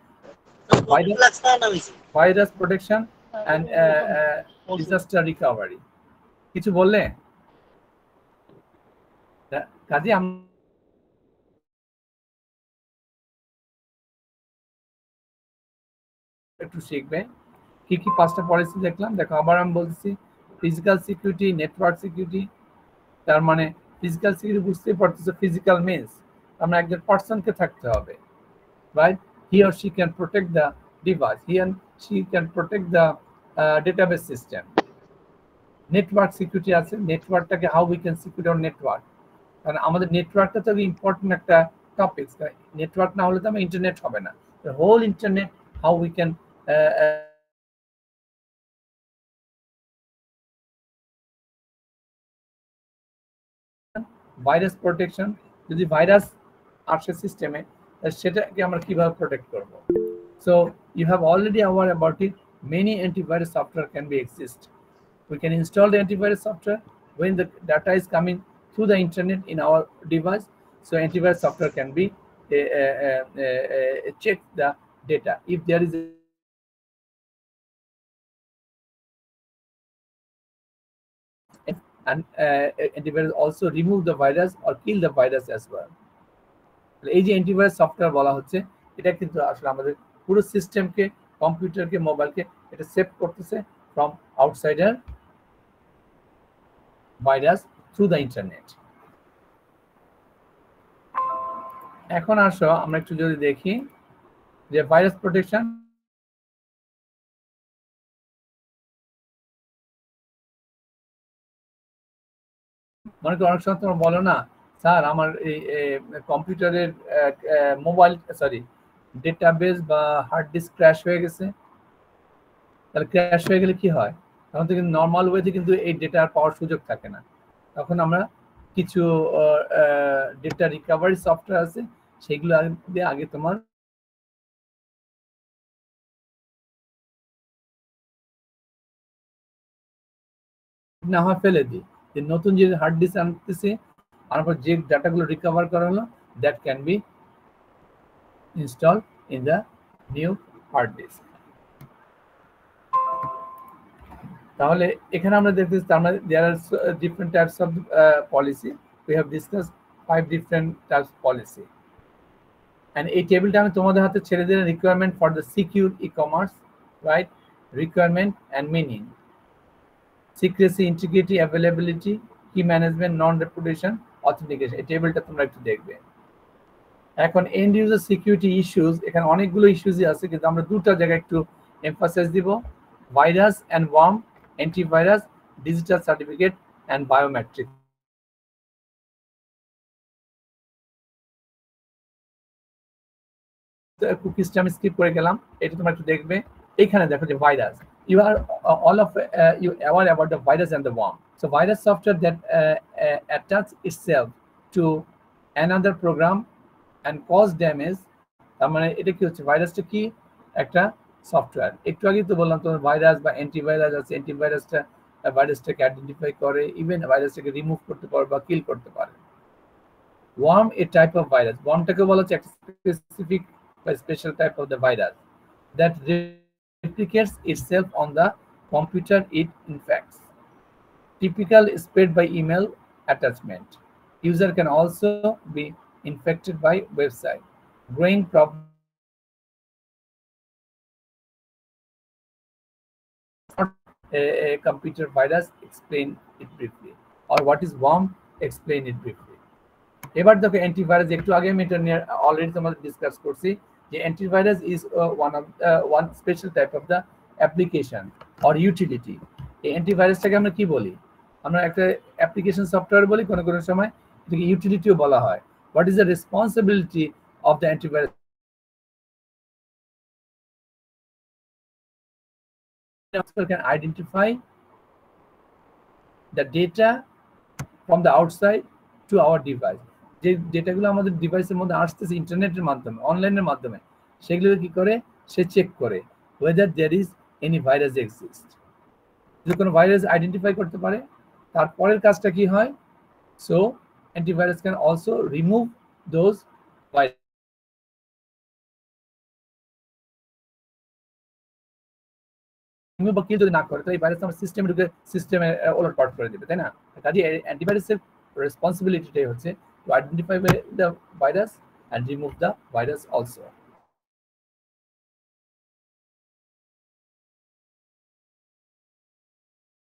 S3: virus protection, and disaster recovery. কিছু বললে কাজে একটু শিখবে কি কি পাঁচটা policy দেখলাম। দেখো আবার আমি বলতেছি, ফিজিক্যাল সিকিউরিটি, নেটওয়ার্ক সিকিউরিটি, তার মানে ফিজিক্যাল সিকিউরিটি বুঝতেই পারতেছো, ফিজিক্যাল মিনস আমরা একজন পার্সনকে থাকতে হবে, right? He or she can protect the device, he and she can protect the database system. Network security আছে, নেটওয়ার্কটাকে how we can secure our network, কারণ আমাদের নেটওয়ার্কটা তো ইম্পর্টেন্ট একটা টপিক। নেটওয়ার্ক না হলে তো আমার ইন্টারনেট হবে না। Whole internet, how we can virus protection, যদি ভাইরাস আসে সিস্টেমে সেটাকে আমরা কিভাবে প্রোটেক্ট করব। So you have already aware about it. Many antivirus software can be exist. We can install the antivirus software when the data is coming through the internet in our device. So antivirus software can be check the data. If there is and antivirus also remove the virus or kill the virus as well. এই যে antivirus software বলা হচ্ছে, এটা কিন্তু আসলে আমাদের পুরো সিস্টেমকে, কম্পিউটারকে, মোবাইলকে এটা সেভ করতেছে from outsider virus through the internet. এখন আসো আমরা একটু যদি দেখি যে ভাইরাস প্রোটেকশন, মনে করো অনেক সময় তোমরা বলো না, স্যার আমার এই কম্পিউটারের মোবাইল ডেটাবেস বা হার্ড ডিস্ক ক্র্যাশ হয়ে গেছে। তাহলে ক্র্যাশ হয়ে গেলে কি হয়? তখন তো কিন্তু নর্মাল ওয়েতে কিন্তু এই ডেটা পাওয়ার সুযোগ থাকে না। তখন আমরা কিছু ডেটা রিকভারি সফটওয়্যার আছে, সেগুলো আগে তোমার না হয় ফেলে দিই, যে নতুন যে হার্ড ডিস্ক আনতেছে, তারপর যে ডাটাগুলো রিকভার করা হলো, that can be install in the new hard disk. তাহলে এখানে আমরা দেখতেছি there are different types of policy. We have discussed 5 different types of policy. And এই টেবিলটা আমি তোমাদের হাতে ছেড়ে দিলাম। Requirement for the secure e-commerce, right? Requirement and meaning, secrecy, integrity, availability, key management, non reputation, authentication. এই টেবিলটা তোমরা একটু দেখবে। এখন এন্ড ইউজার সিকিউরিটি ইস্যুস, এখানে অনেকগুলো ইস্যুসই আছে, কিন্তু আমরা দুটো জায়গায় একটু এমফাসাইজ দিব। Virus and worm, antivirus, digital certificate and biometric. কুকিজটা আমি স্কিপ করে গেলাম, এটা তোমরা একটু দেখবে। এখানে দেখো যে virus, you are all of you aware about the virus and the worm. So virus software that attach itself to another program and cause damage. তার মানে এটা কি হচ্ছে, ভাইরাসটা কি একটা সফটওয়্যার। একটু আগে তো বললাম তোমার ভাইরাস বা অ্যান্টিভাইরাস আছে, অ্যান্টিভাইরাসটা ভাইরাসটাকে আইডেন্টিফাই করে, ইভেন ভাইরাসটাকে রিমুভ করতে পারে বা কিল করতে পারে। Worm a type of virus, ওয়ার্মটাকে বলা হচ্ছে একটা স্পেসিফিক বা special type of the virus that replicates itself on the computer it infects. Typical spread by email attachment. User can also be infected by website. Growing problem. A computer virus, explain it briefly. Or what is worm, explain it briefly. এবার দেখো antivirus, একটু আগে আমি এটা নিয়ে already তোমাদের discuss করছি যে antivirus is one special type of the application or utility. এই অ্যান্টিভাইরাসটাকে আমরা কি বলি? আমরা একটা অ্যাপ্লিকেশন সফটওয়্যার বলি, কোনো কোনো সময় এটাকে ইউটিলিটিও বলা হয়। What is the responsibility of the antivirus can identify the data from the outside to our device. যে ডেটাগুলো আমাদের ডিভাইসের মধ্যে আসতেছে ইন্টারনেটের মাধ্যমে, অনলাইনের মাধ্যমে, সেগুলো কি করে সে চেক করে whether there is any virus exist. যদি কোনো ভাইরাস আইডেন্টিফাই করতে পারে, তারপরের কাজটা কি হয়? So antivirus can also remove those viruses. যদি না করে তো এই ভাইরাস আমার সিস্টেমে ঢুকে সিস্টেমে ওলটপালট করে দেবে, তাই না? কাজে অ্যান্টিভাইরাসের রেসপন্সিবিলিটিটাই হচ্ছে to identify the virus and remove the virus also.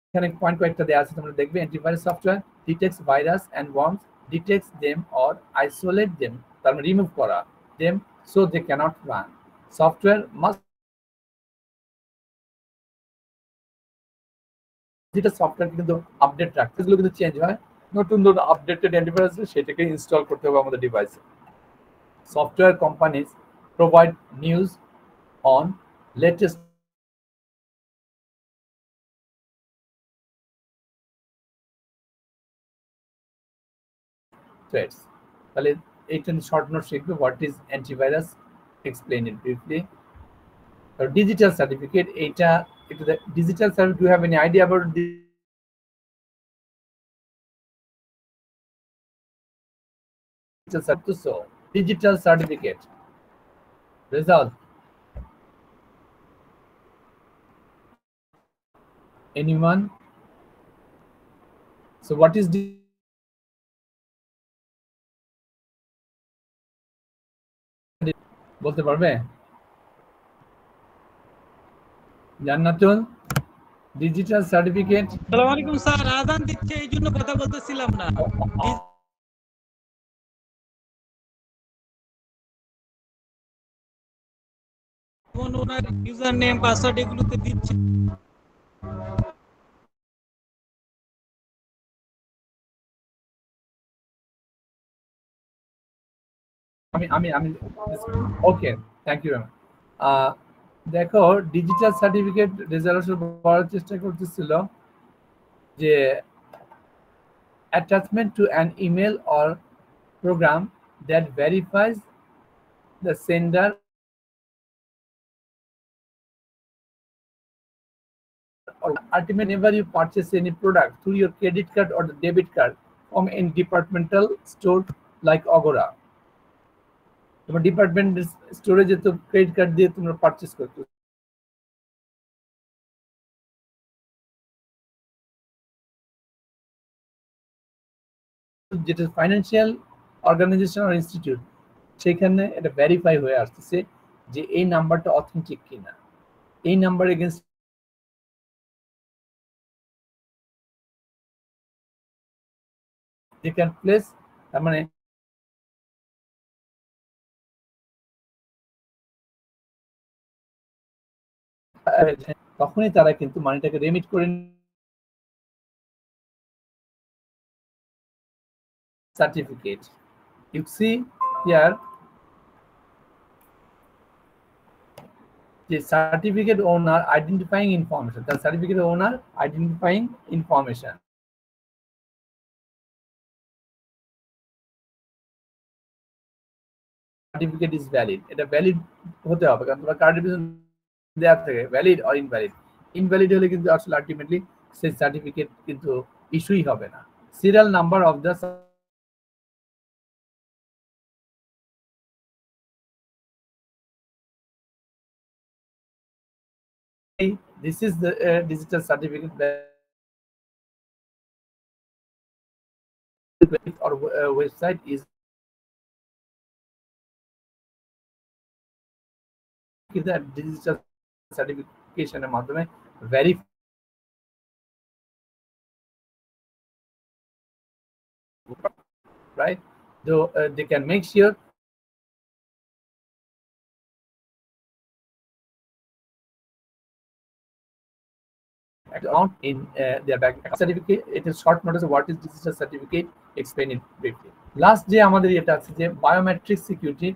S3: এখানে পয়েন্ট কয়েকটা দেওয়া আছে, তোমরা দেখবে antivirus software detects virus and worms, detects them or isolate them, তার মানে রিমুভ করা them so they can't run. Software must, যেটা সফটওয়্যার কিন্তু আপডেট রাখতে, এগুলো কিন্তু চেঞ্জ হয়, নতুন নতুন আপডেটেড অ্যান্টিভাইরাস সেটাকে ইনস্টল করতে হবে আমাদের ডিভাইসে। Software companies provide news on latest threats. তাহলে এইটা শর্ট নোট শিখবে, what is antivirus, explain it briefly. Digital certificate, এইটা একটু digital certificate, do have any idea about digital certificate result? Anyone? So what is বলতে পারবে জান্নাতুল? Digital certificate.
S10: আসসালামু আলাইকুম sir, আযান দিচ্ছে এই জন্য কথা বলতেছিলাম না। ওনার ইউজার নেম পাসওয়ার্ড এগুলোতে দিচ্ছে।
S3: আমি ওকে, থ্যাংক ইউ। দেখো ডিজিটাল সার্টিফিকেট রেজলিউশন বলার চেষ্টা করতেছিল যে attachment to an email or program that verifies the sender or ultimately whenever you purchase any product through your credit card or the debit card from any departmental store like Agora. তোমার department স্টোরে যে তো credit card দিয়ে তোমরা purchase করতে, যেটা financial organisation আর institute, সেখানে এটা ভেরিফাই হয়ে আসতেছে যে এই নাম্বারটা অথেন্টিক কিনা, এই number against they can place, তার মানে তখনই তারা কিন্তু মানিটাকে রেমিট করে certificate. You see here the certificate owner identifying information. The certificate owner identifying information. Certificate is valid. এটা valid হতে হবে, কারণ তোমার কার্ডের পিছনে দেওয়া থাকে valid or invalid. Invalid হলে কিন্তু আসলে আলটিমেটলি সেই সার্টিফিকেট কিন্তু ইস্যুই হবে না। Serial number of the, this is the digital certificate that or website is that digital certification এর মাধ্যমে verify right, though they can make sure account in their bank certificate. It is short notice of what is digital certificate, explain it briefly. Last যে আমাদের এটা আছে যে biometric security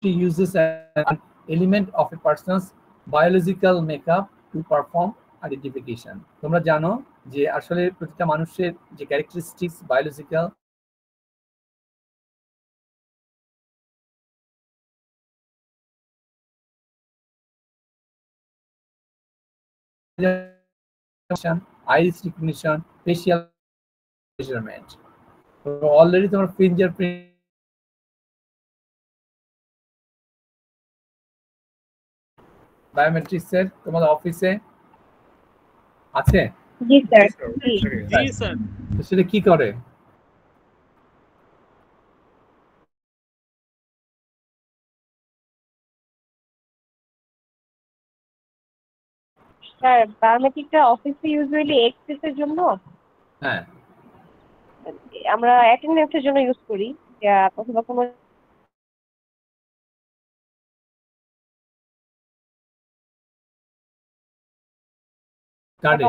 S3: uses an element of a person's biological makeup to perform identification. তোমরা জানো যে আসলে প্রতিটা মানুষের যে characteristics biological iris recognition, facial measurement. Already তোমার ফিঙ্গারপ্রিন্ট বায়োমেট্রিক্সের তোমাদের অফিসে আছে?
S4: জি স্যার।
S10: জি স্যার।
S3: সেটা কি করে?
S4: স্যার বায়োমেট্রিকটা অফিসে ইউজুয়ালি এক্সেস এর জন্য,
S3: হ্যাঁ
S4: আমরা অ্যাটেন্ডেন্সের জন্য ইউজ করি, অথবা কোনো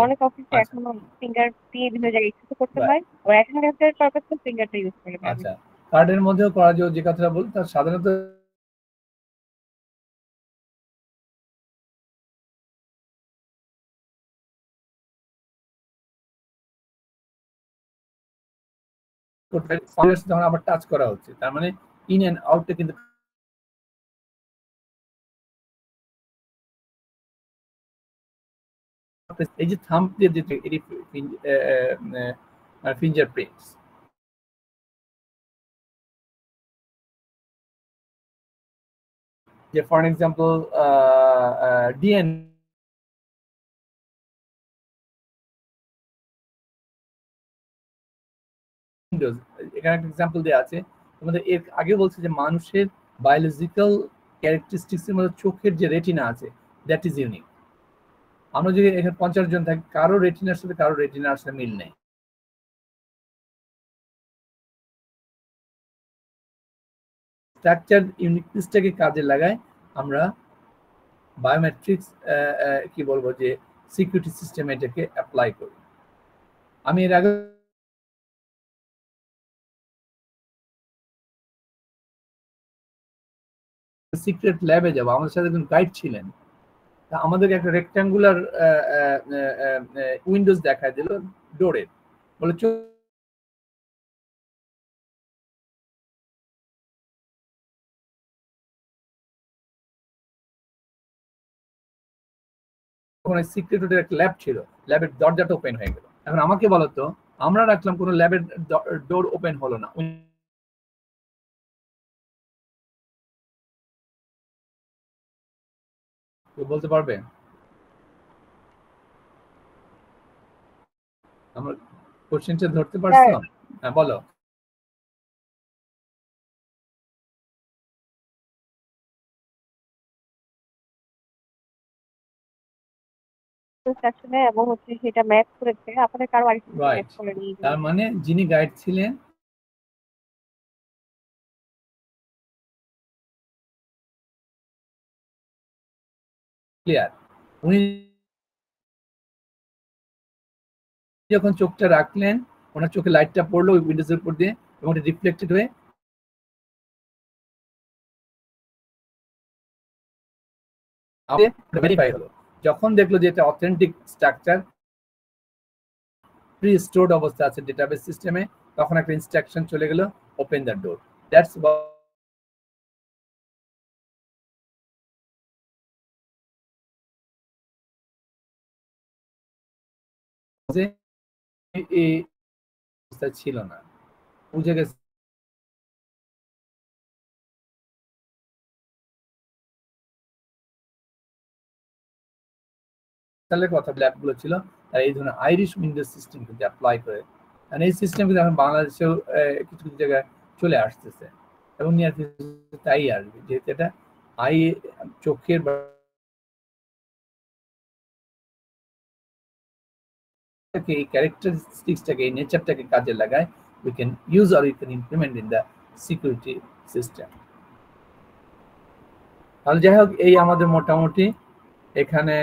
S4: অনেক অফিসে এখনো ফিঙ্গার দিয়ে বিভিন্ন জায়গায় ইউজ করতে হয়, ও অ্যাটেন্ডেন্সের পারপাসে ফিঙ্গারটা ইউজ করে।
S3: আচ্ছা, কার্ডের মধ্যেও করা যায় যে কথাটা বল, তার সাধারণত যখন আবার টাচ করা হচ্ছে, তার মানে ইন এন্ড আউটটা কিন্তু এই যে থাম্ব দিয়ে যেটা এটি ফিঙ্গারপ্রিন্টস, যে ফর এক্সাম্পল ডিএন এখানে একটা এক্সাম্পল দেওয়া আছে তোমাদের। এর আগে বলছে যে মানুষের বায়োলজিক্যাল ক্যারেক্টারিস্টিক্স এর মধ্যে চোখের যে রেটিনা আছে দ্যাট ইজ ইউনিক। আমরা যদি এখানে 50 জন থাকি, কারো রেটিনার সাথে কারো রেটিনার সাথে মিল নেই। স্ট্রাকচার ইউনিকনেসটাকে কাজে লাগায় আমরা বায়োমেট্রিক্স কি বলবো যে সিকিউরিটি সিস্টেম এটাকে অ্যাপ্লাই করি। আমি এর আগে সিক্রেট ল্যাবে যাব, আমাদের সাথে একজন গাইড ছিলেন, আমাদেরকে একটা রেক্ট্যাঙ্গুলার উইন্ডোজ দেখা দিল ডোরের, বলে সিক্রেট একটা ল্যাব ছিল, ল্যাবের দরজাটা ওপেন হয়ে গেল। এখন আমাকে বলো তো, আমরা রাখলাম কোনো ল্যাবের ডোর ওপেন হলো না, বলতে পারবে? আমার কোশ্চেনটা ধরতে পারছো? হ্যাঁ বলো।
S4: এবং হচ্ছে সেটা ম্যাচ করেছে, আপনাদের কারো আরেকটু ম্যাচ করে নিয়ে।
S3: তার মানে যিনি গাইড ছিলেন ক্লিয়ার, উনি যখন চোখটা রাখলেন ওনার চোখে লাইটটা পড়লো ওই উইন্ডোজের উপর দিয়ে এবং এটা রিফ্লেক্টেড হয়ে ভেরিফাই হলো। যখন দেখলো যে এটা অথেন্টিক স্ট্রাকচার প্রি স্টোরড অবস্থা আছে ডেটাবেস সিস্টেমে, তখন একটা ইনস্ট্রাকশন চলে গেল ওপেন দ্য ডোর। দ্যাটস ছিল না, বুঝে গেছে। কথা ল্যাবগুলো ছিল তারা এই ধরনের আইরিশ উইন্ডোজ সিস্টেম কিন্তু অ্যাপ্লাই করে, আর এই সিস্টেম কিন্তু এখন বাংলাদেশেও কিছু কিছু জায়গায় চলে আসতেছে এবং নিয়ার ফিউচারে তাই আসবে, যেহেতু এটা চোখের এই ক্যারেক্টারিস্টিক্সটাকে, এই নেচারটাকে কাজে লাগায় we can use or we can implement in the security system. তাহলে যাই হোক, এই আমাদের মোটামুটি এখানে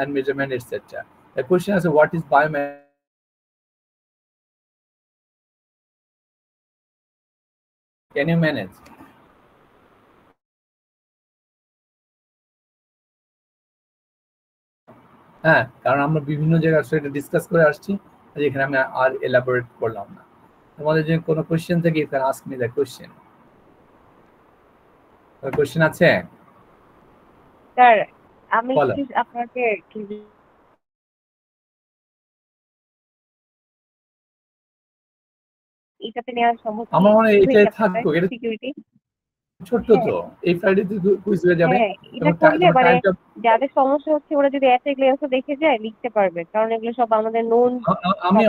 S3: and measurement etc. The question is what is biometrics can you manage? হ্যাঁ, কারণ আমরা বিভিন্ন জায়গায় সেটা ডিসকাস করে আসছি, এখানে আমি আর এলাবোরেট করলাম না। তোমাদের যদি কোনো কোশ্চেন থাকে you can ask me the question. Question আছে?
S4: স্যার আমি
S3: বলো।
S4: কি আপনাকে কি এটাতে নেওয়া সম্ভব?
S3: আমার মনে হয় এটাই থাকবে, এটা
S4: সিকিউরিটি
S3: ছোট্ট তো, এই ফ্রাইডেতে কুইজ হয়ে যাবে।
S4: হ্যাঁ, এটা করলে মানে যাদের সমস্যা হচ্ছে ওরা যদি একটা গ্লেন্সও দেখে যায় লিখতে পারবে, কারণ এগুলো সব আমাদের নোন।
S3: আমি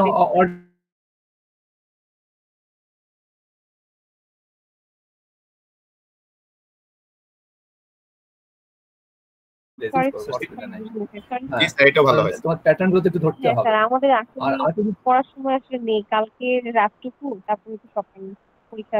S3: তোমার প্যাটার্ন গুলো একটু ধরতে হবে।
S4: আমাদের আসলে পড়ার সময় আসলে নেই, কালকে রাতটুকু, তারপরে তো সকাল পরীক্ষা।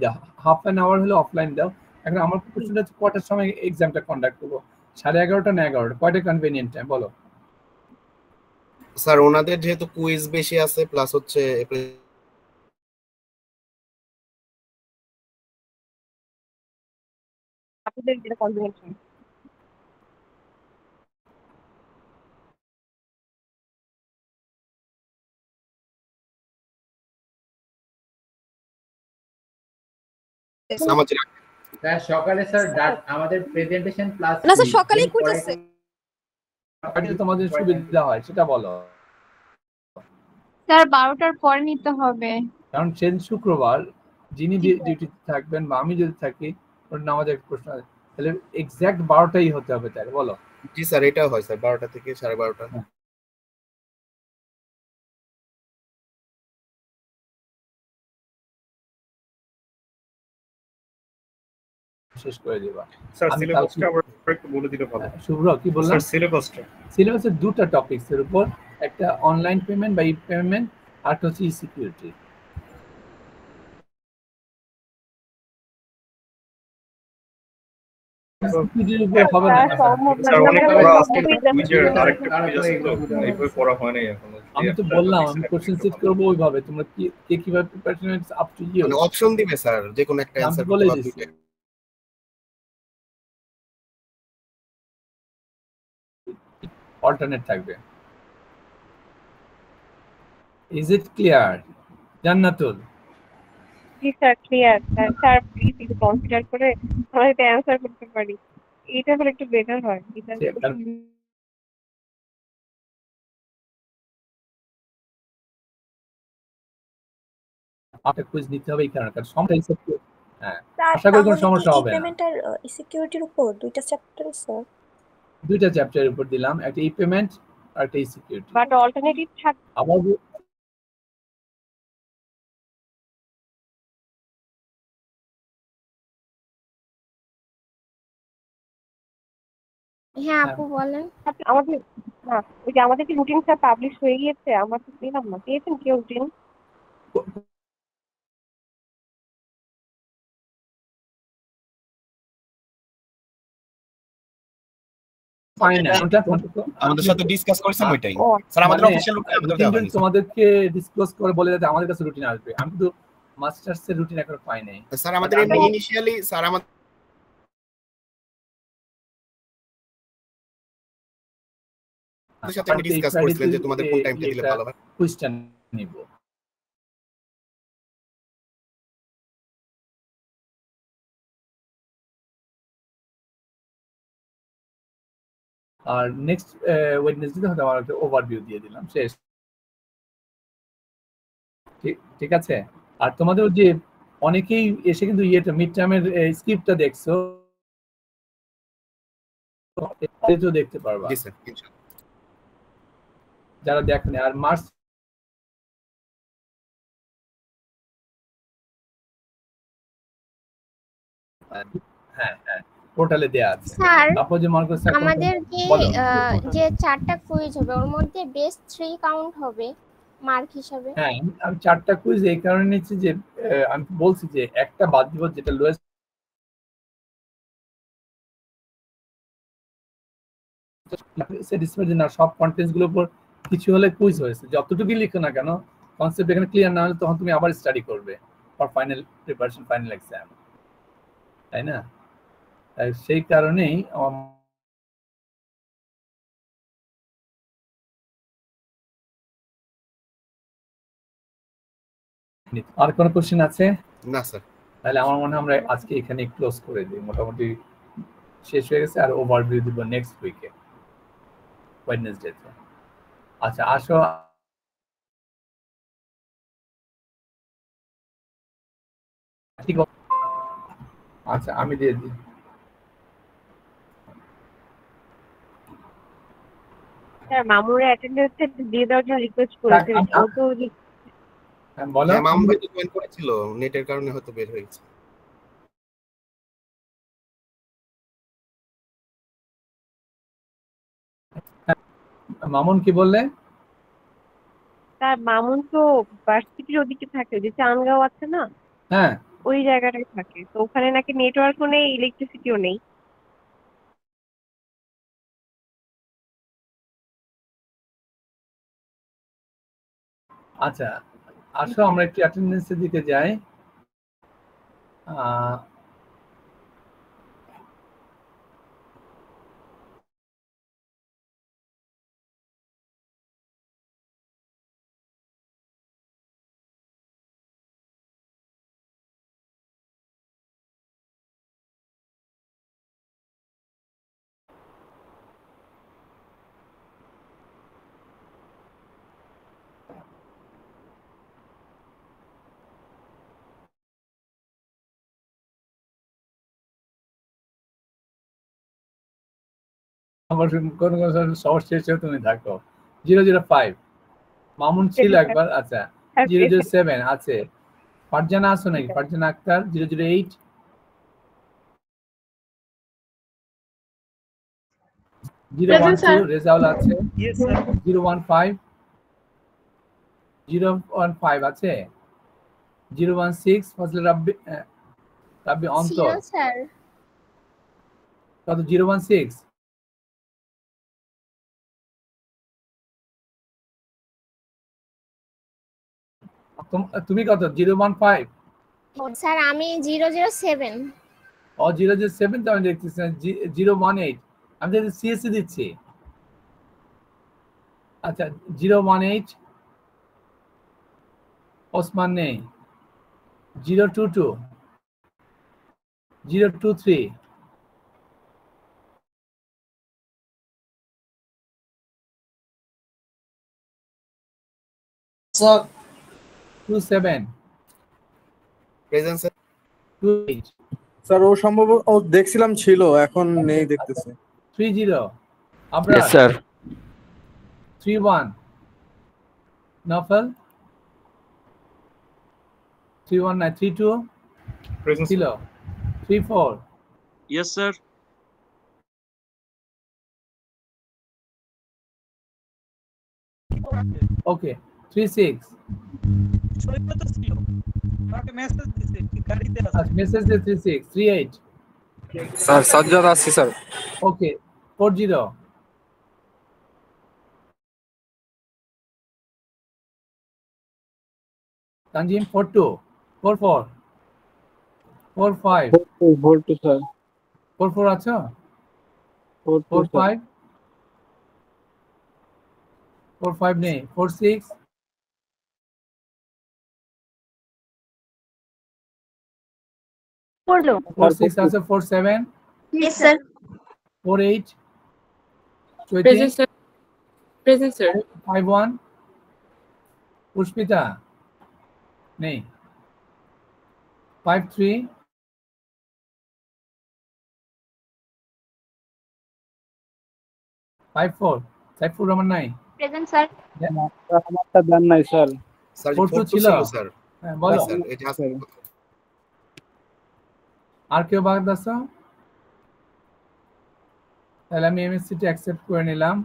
S3: দাও, হাফ অ্যান আওয়ার হলে অফলাইন দাও। এখন আমার কোশ্চেনটা হচ্ছে কয়টার সময় এক্সামটা কন্ডাক্ট করবো? 11:30 না 11টা? কয়টা কনভেনিয়েন্ট টাইম বলো?
S8: স্যার ওনাদের যেহেতু কুইজ বেশি আছে প্লাস হচ্ছে
S4: আপনাদের যেটা কনভেনিয়েন্ট।
S5: স্যার সকালে স্যার আমাদের প্রেজেন্টেশন প্লাস
S7: না স্যার সকালেই কুইজ আছে।
S3: তোমাদের সুবিধা হয় সেটা বলো।
S6: স্যার 12টার পরে নিতে হবে,
S3: কারণ সেদিন শুক্রবার যিনি ডিউটিতে থাকবেন বা আমি যদি থাকি, ওর নামাজের প্রশ্ন আছে, তাহলে এক্সাক্ট 12টাই হতে হবে, তাই বলো?
S8: জি স্যার, এটাও হয় স্যার, 12টা থেকে 12:30।
S3: শেষ করে দিবা।
S11: স্যার সিলেবাসটা আবার একটু বলে দিলে ভালো।
S3: শুভ্র কি বললাম?
S11: স্যার
S3: সিলেবাসের দুটো টপিকস এর উপর, একটা অনলাইন পেমেন্ট বা ই পেমেন্ট, আর হচ্ছে ই সিকিউরিটি। আমি তো বললাম আমি কোশ্চেন সেট করব ওইভাবে, তোমরা কি কিভাবে preparation it's up to you.
S8: মানে অপশন দিবে স্যার, যে কোনো একটা অ্যানসার
S3: বলে দিছি। অল্টারনেট থাকবে। Is it clear Jannatul?
S4: জি স্যার ক্লিয়ার। স্যার প্লিজ একটু কনসিডার করে আমরা এটা অ্যানসার করতে পারি, এটা হলে একটু বেটার হয়।
S3: একটা কুইজ নিতে হবে এই কারণে, কারণ সমস্যা হিসেবে হ্যাঁ আশা করি কোনো সমস্যা হবে না।
S7: পেমেন্ট আর সিকিউরিটির উপর দুইটা চ্যাপ্টার স্যার,
S3: দুইটা চ্যাপ্টারের উপর দিলাম, একটা ই পেমেন্ট আর একটা ই সিকিউরিটি।
S4: বাট অল্টারনেটিভ থাক
S3: আবার
S12: হ্যাঁ আপু বলেন।
S4: আমাদের না ওই যে আমাদের কি রুটিন স্যার পাবলিশ হয়ে গিয়েছে? আমরা তো পেলাম না, পেয়েছেন কেউ রুটিন?
S8: আমাদের সাথে ডিসকাস করেছেন ওইটাই স্যার, আমাদের অফিশিয়াল রুটিন আমাদের দেওয়া হয়নি।
S3: তোমাদেরকে ডিসক্লোজ করে বলে দিতে আমাদের কাছে রুটিন আসবে। আমি তো মাস্টার্স এর রুটিন এখনো পাই নাই
S8: স্যার। আমাদের ইনিশিয়ালি স্যার আমাদের সাথে আমি ডিসকাস করেছিলেন যে তোমাদের কোন টাইমটা দিলে ভালো হয়।
S3: কোশ্চেন নিব। আর নেক্সট ওয়েডনেসডে হয়তো আমার একটা ওভারভিউ দিয়ে দিলাম, শেষ। ঠিক আছে। আর তোমাদের যে অনেকেই এসে কিন্তু ইয়েটা মিড টার্মের স্ক্রিপ্টটা দেখছো, তো দেখতে পারবা
S8: জি স্যার ইনশাআল্লাহ
S3: যারা দেখেন। আর মার্চ হ্যাঁ হ্যাঁ পোর্টালে দেয়া আছে।
S12: স্যার
S3: আপু যে মনে করছে
S12: আমাদের যে 4টা কুইজ হবে ওর মধ্যে বেস্ট 3 কাউন্ট হবে মার্ক হিসাবে।
S3: হ্যাঁ আমি 4টা কুইজ এই কারণে নিচ্ছি যে আমি বলছি যে একটা বাদ দিব যেটা লোয়েস্ট স্যাটিসফাইড না, সব কন্টেন্টস গুলোর উপর কিছু হলে কুইজ হয়েছে, যতটুকুই লিখো না কেন কনসেপ্ট এখানে ক্লিয়ার না হলে তখন তুমি আবার স্টাডি করবে for final preparation, final exam, তাই না? সেই কারণেই আর কোনো কোশ্চেন আছে?
S8: না স্যার।
S3: তাহলে আমার মনে হয় আমরা আজকে এখানে ক্লোজ করে দিই, মোটামুটি শেষ হয়ে গেছে। আর ওভারভিউ দিব নেক্সট উইকে, ওয়েডনেসডেতে। আচ্ছা আসো, ঠিক আছে। আচ্ছা আমি দিয়ে দিই।
S4: স্যার মামুর অ্যাটেন্ডেন্সে দিয়ে দেওয়ার জন্য রিকোয়েস্ট করেছে। ও তো
S3: বলো।
S8: মামুন ভাই জয়েন করেছিল, নেটের কারণে হয়তো বের হয়ে গেছে।
S3: মামুন কি বললে?
S4: স্যার মামুন তো ভার্সিটির ওদিকে থাকে, যে চানগাঁও আছে না,
S3: হ্যাঁ
S4: ওই জায়গাটায় থাকে। তো ওখানে নাকি নেটওয়ার্কও নেই, ইলেকট্রিসিটিও নেই।
S3: আচ্ছা আসো আমরা একটু অ্যাটেন্ডেন্সের দিকে যাই। আমার কোন কোন সবার শেষে তুমি থাকো। 005 মামুন ছিল একবার। আচ্ছা 007 আছে। ফারজানা আছো নাকি? ফারজানা আক্তার 008। রেজাউল আছে। 015 আছে। 016 ফজল রাব্বি অন্তর
S12: স্যার
S3: কত? 016 তুমি কত? 015
S12: স্যার আমি 007।
S3: ও 007 তো আমি দেখতেছি 018। আমি তো সিএসসি দিচ্ছি। আচ্ছা 018 ওসমান নেই। 022 023
S13: স্যার
S3: 27
S8: প্রেজেন্ট স্যার।
S3: 28
S13: স্যার ও সম্ভব ও দেখছিলাম ছিল, এখন নেই দেখতেছি।
S3: 30 আবরার
S14: স্যার
S3: 31 নফল 319 32
S11: প্রেজেন্ট
S3: ছিল 34
S10: ইয়েস স্যার
S3: ওকে 36
S10: সৈকত ছিল, আমাকে মেসেজ দিছে গাড়িতে আছে।
S3: আচ্ছা মেসেজ দে 36 38
S13: স্যার সাজ্জাদ আসছি স্যার।
S3: ওকে 40 তানজিম 42 44 45
S13: ভোল্টু স্যার
S3: 44 আছো? 45 45 নেই। 46
S6: পড়লো
S3: 46 আছে। 47
S6: yes sir
S3: 48
S6: present sir present sir
S3: 51 Pushpita নেই। 53 54 সাইফুর রহমান নাই।
S6: प्रेजेंट सर
S13: আমারটা দেন নাই স্যার।
S8: স্যার
S3: 42 ছিল
S8: স্যার।
S3: হ্যাঁ বলো।
S8: স্যার এটা আছে।
S3: আর কেউ বাদ আছো? তাহলে আমি এমএসসিটি অ্যাকসেপ্ট করে নিলাম।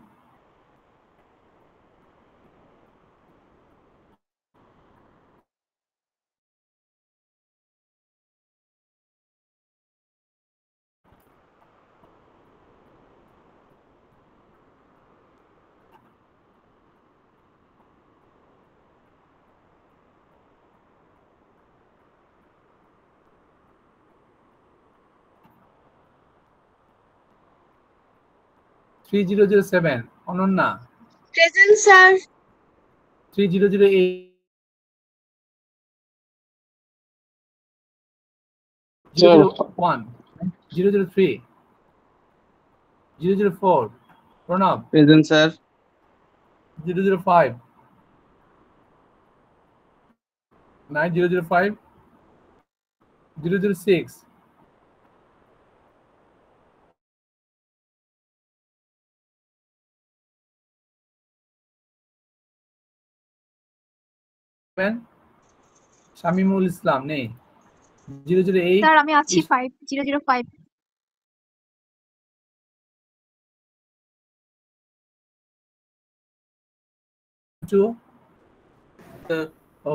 S3: 3007 Ananya.
S14: Present sir.
S3: 3008 001 003 004 Pranab.
S15: Present sir.
S3: 005 005 006 Shamimul Islam নেই। 008
S6: স্যার আমি আছি 5005।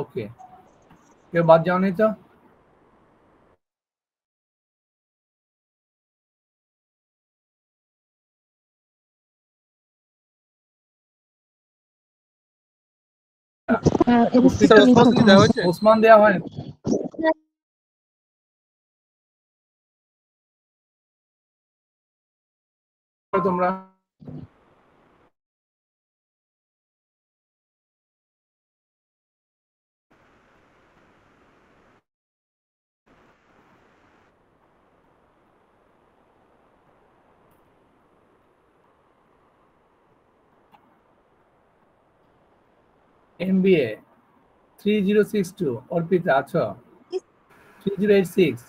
S3: ওকে, কেউ বাদ যাও নেই তো? ওসমান দেওয়া হয় তোমরা? MBA 3062 অর্পিতা আছো? 3086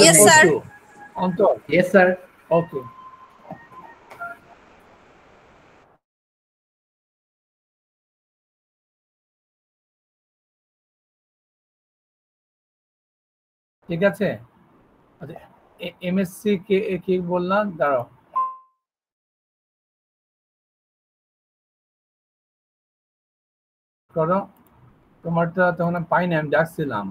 S7: Yes, sir.
S3: অন্তর।
S5: Yes, sir.
S3: Okay. ঠিক আছে, আচ্ছা এমএসসি কে বললাম, দাঁড়াও করো, তোমারটা তখন পাইনি, আমি ডাকছিলাম।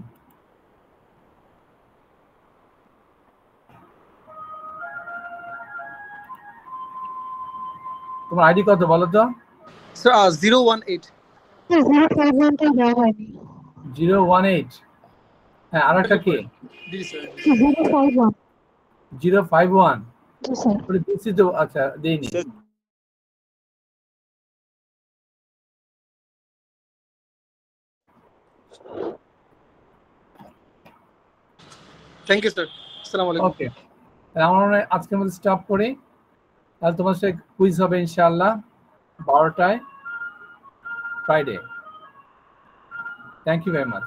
S3: তোমার আইডি কত বলো তো?
S13: 018।
S3: 018। হ্যাঁ, আর একটা কি? 051। দিচ্ছি তো, আচ্ছা দেইনি।
S13: Thank you sir. আসসালামু আলাইকুম।
S3: ওকে, আমরা আজকের মধ্যে স্টপ করি, তাহলে তোমার সাথে কুইজ হবে ইনশাআল্লাহ 12টায় Friday. Thank you very much.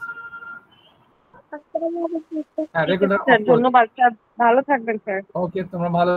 S4: ধন্যবাদ স্যার, ভালো থাকবেন স্যার।
S3: ওকে, তোমরা ভালো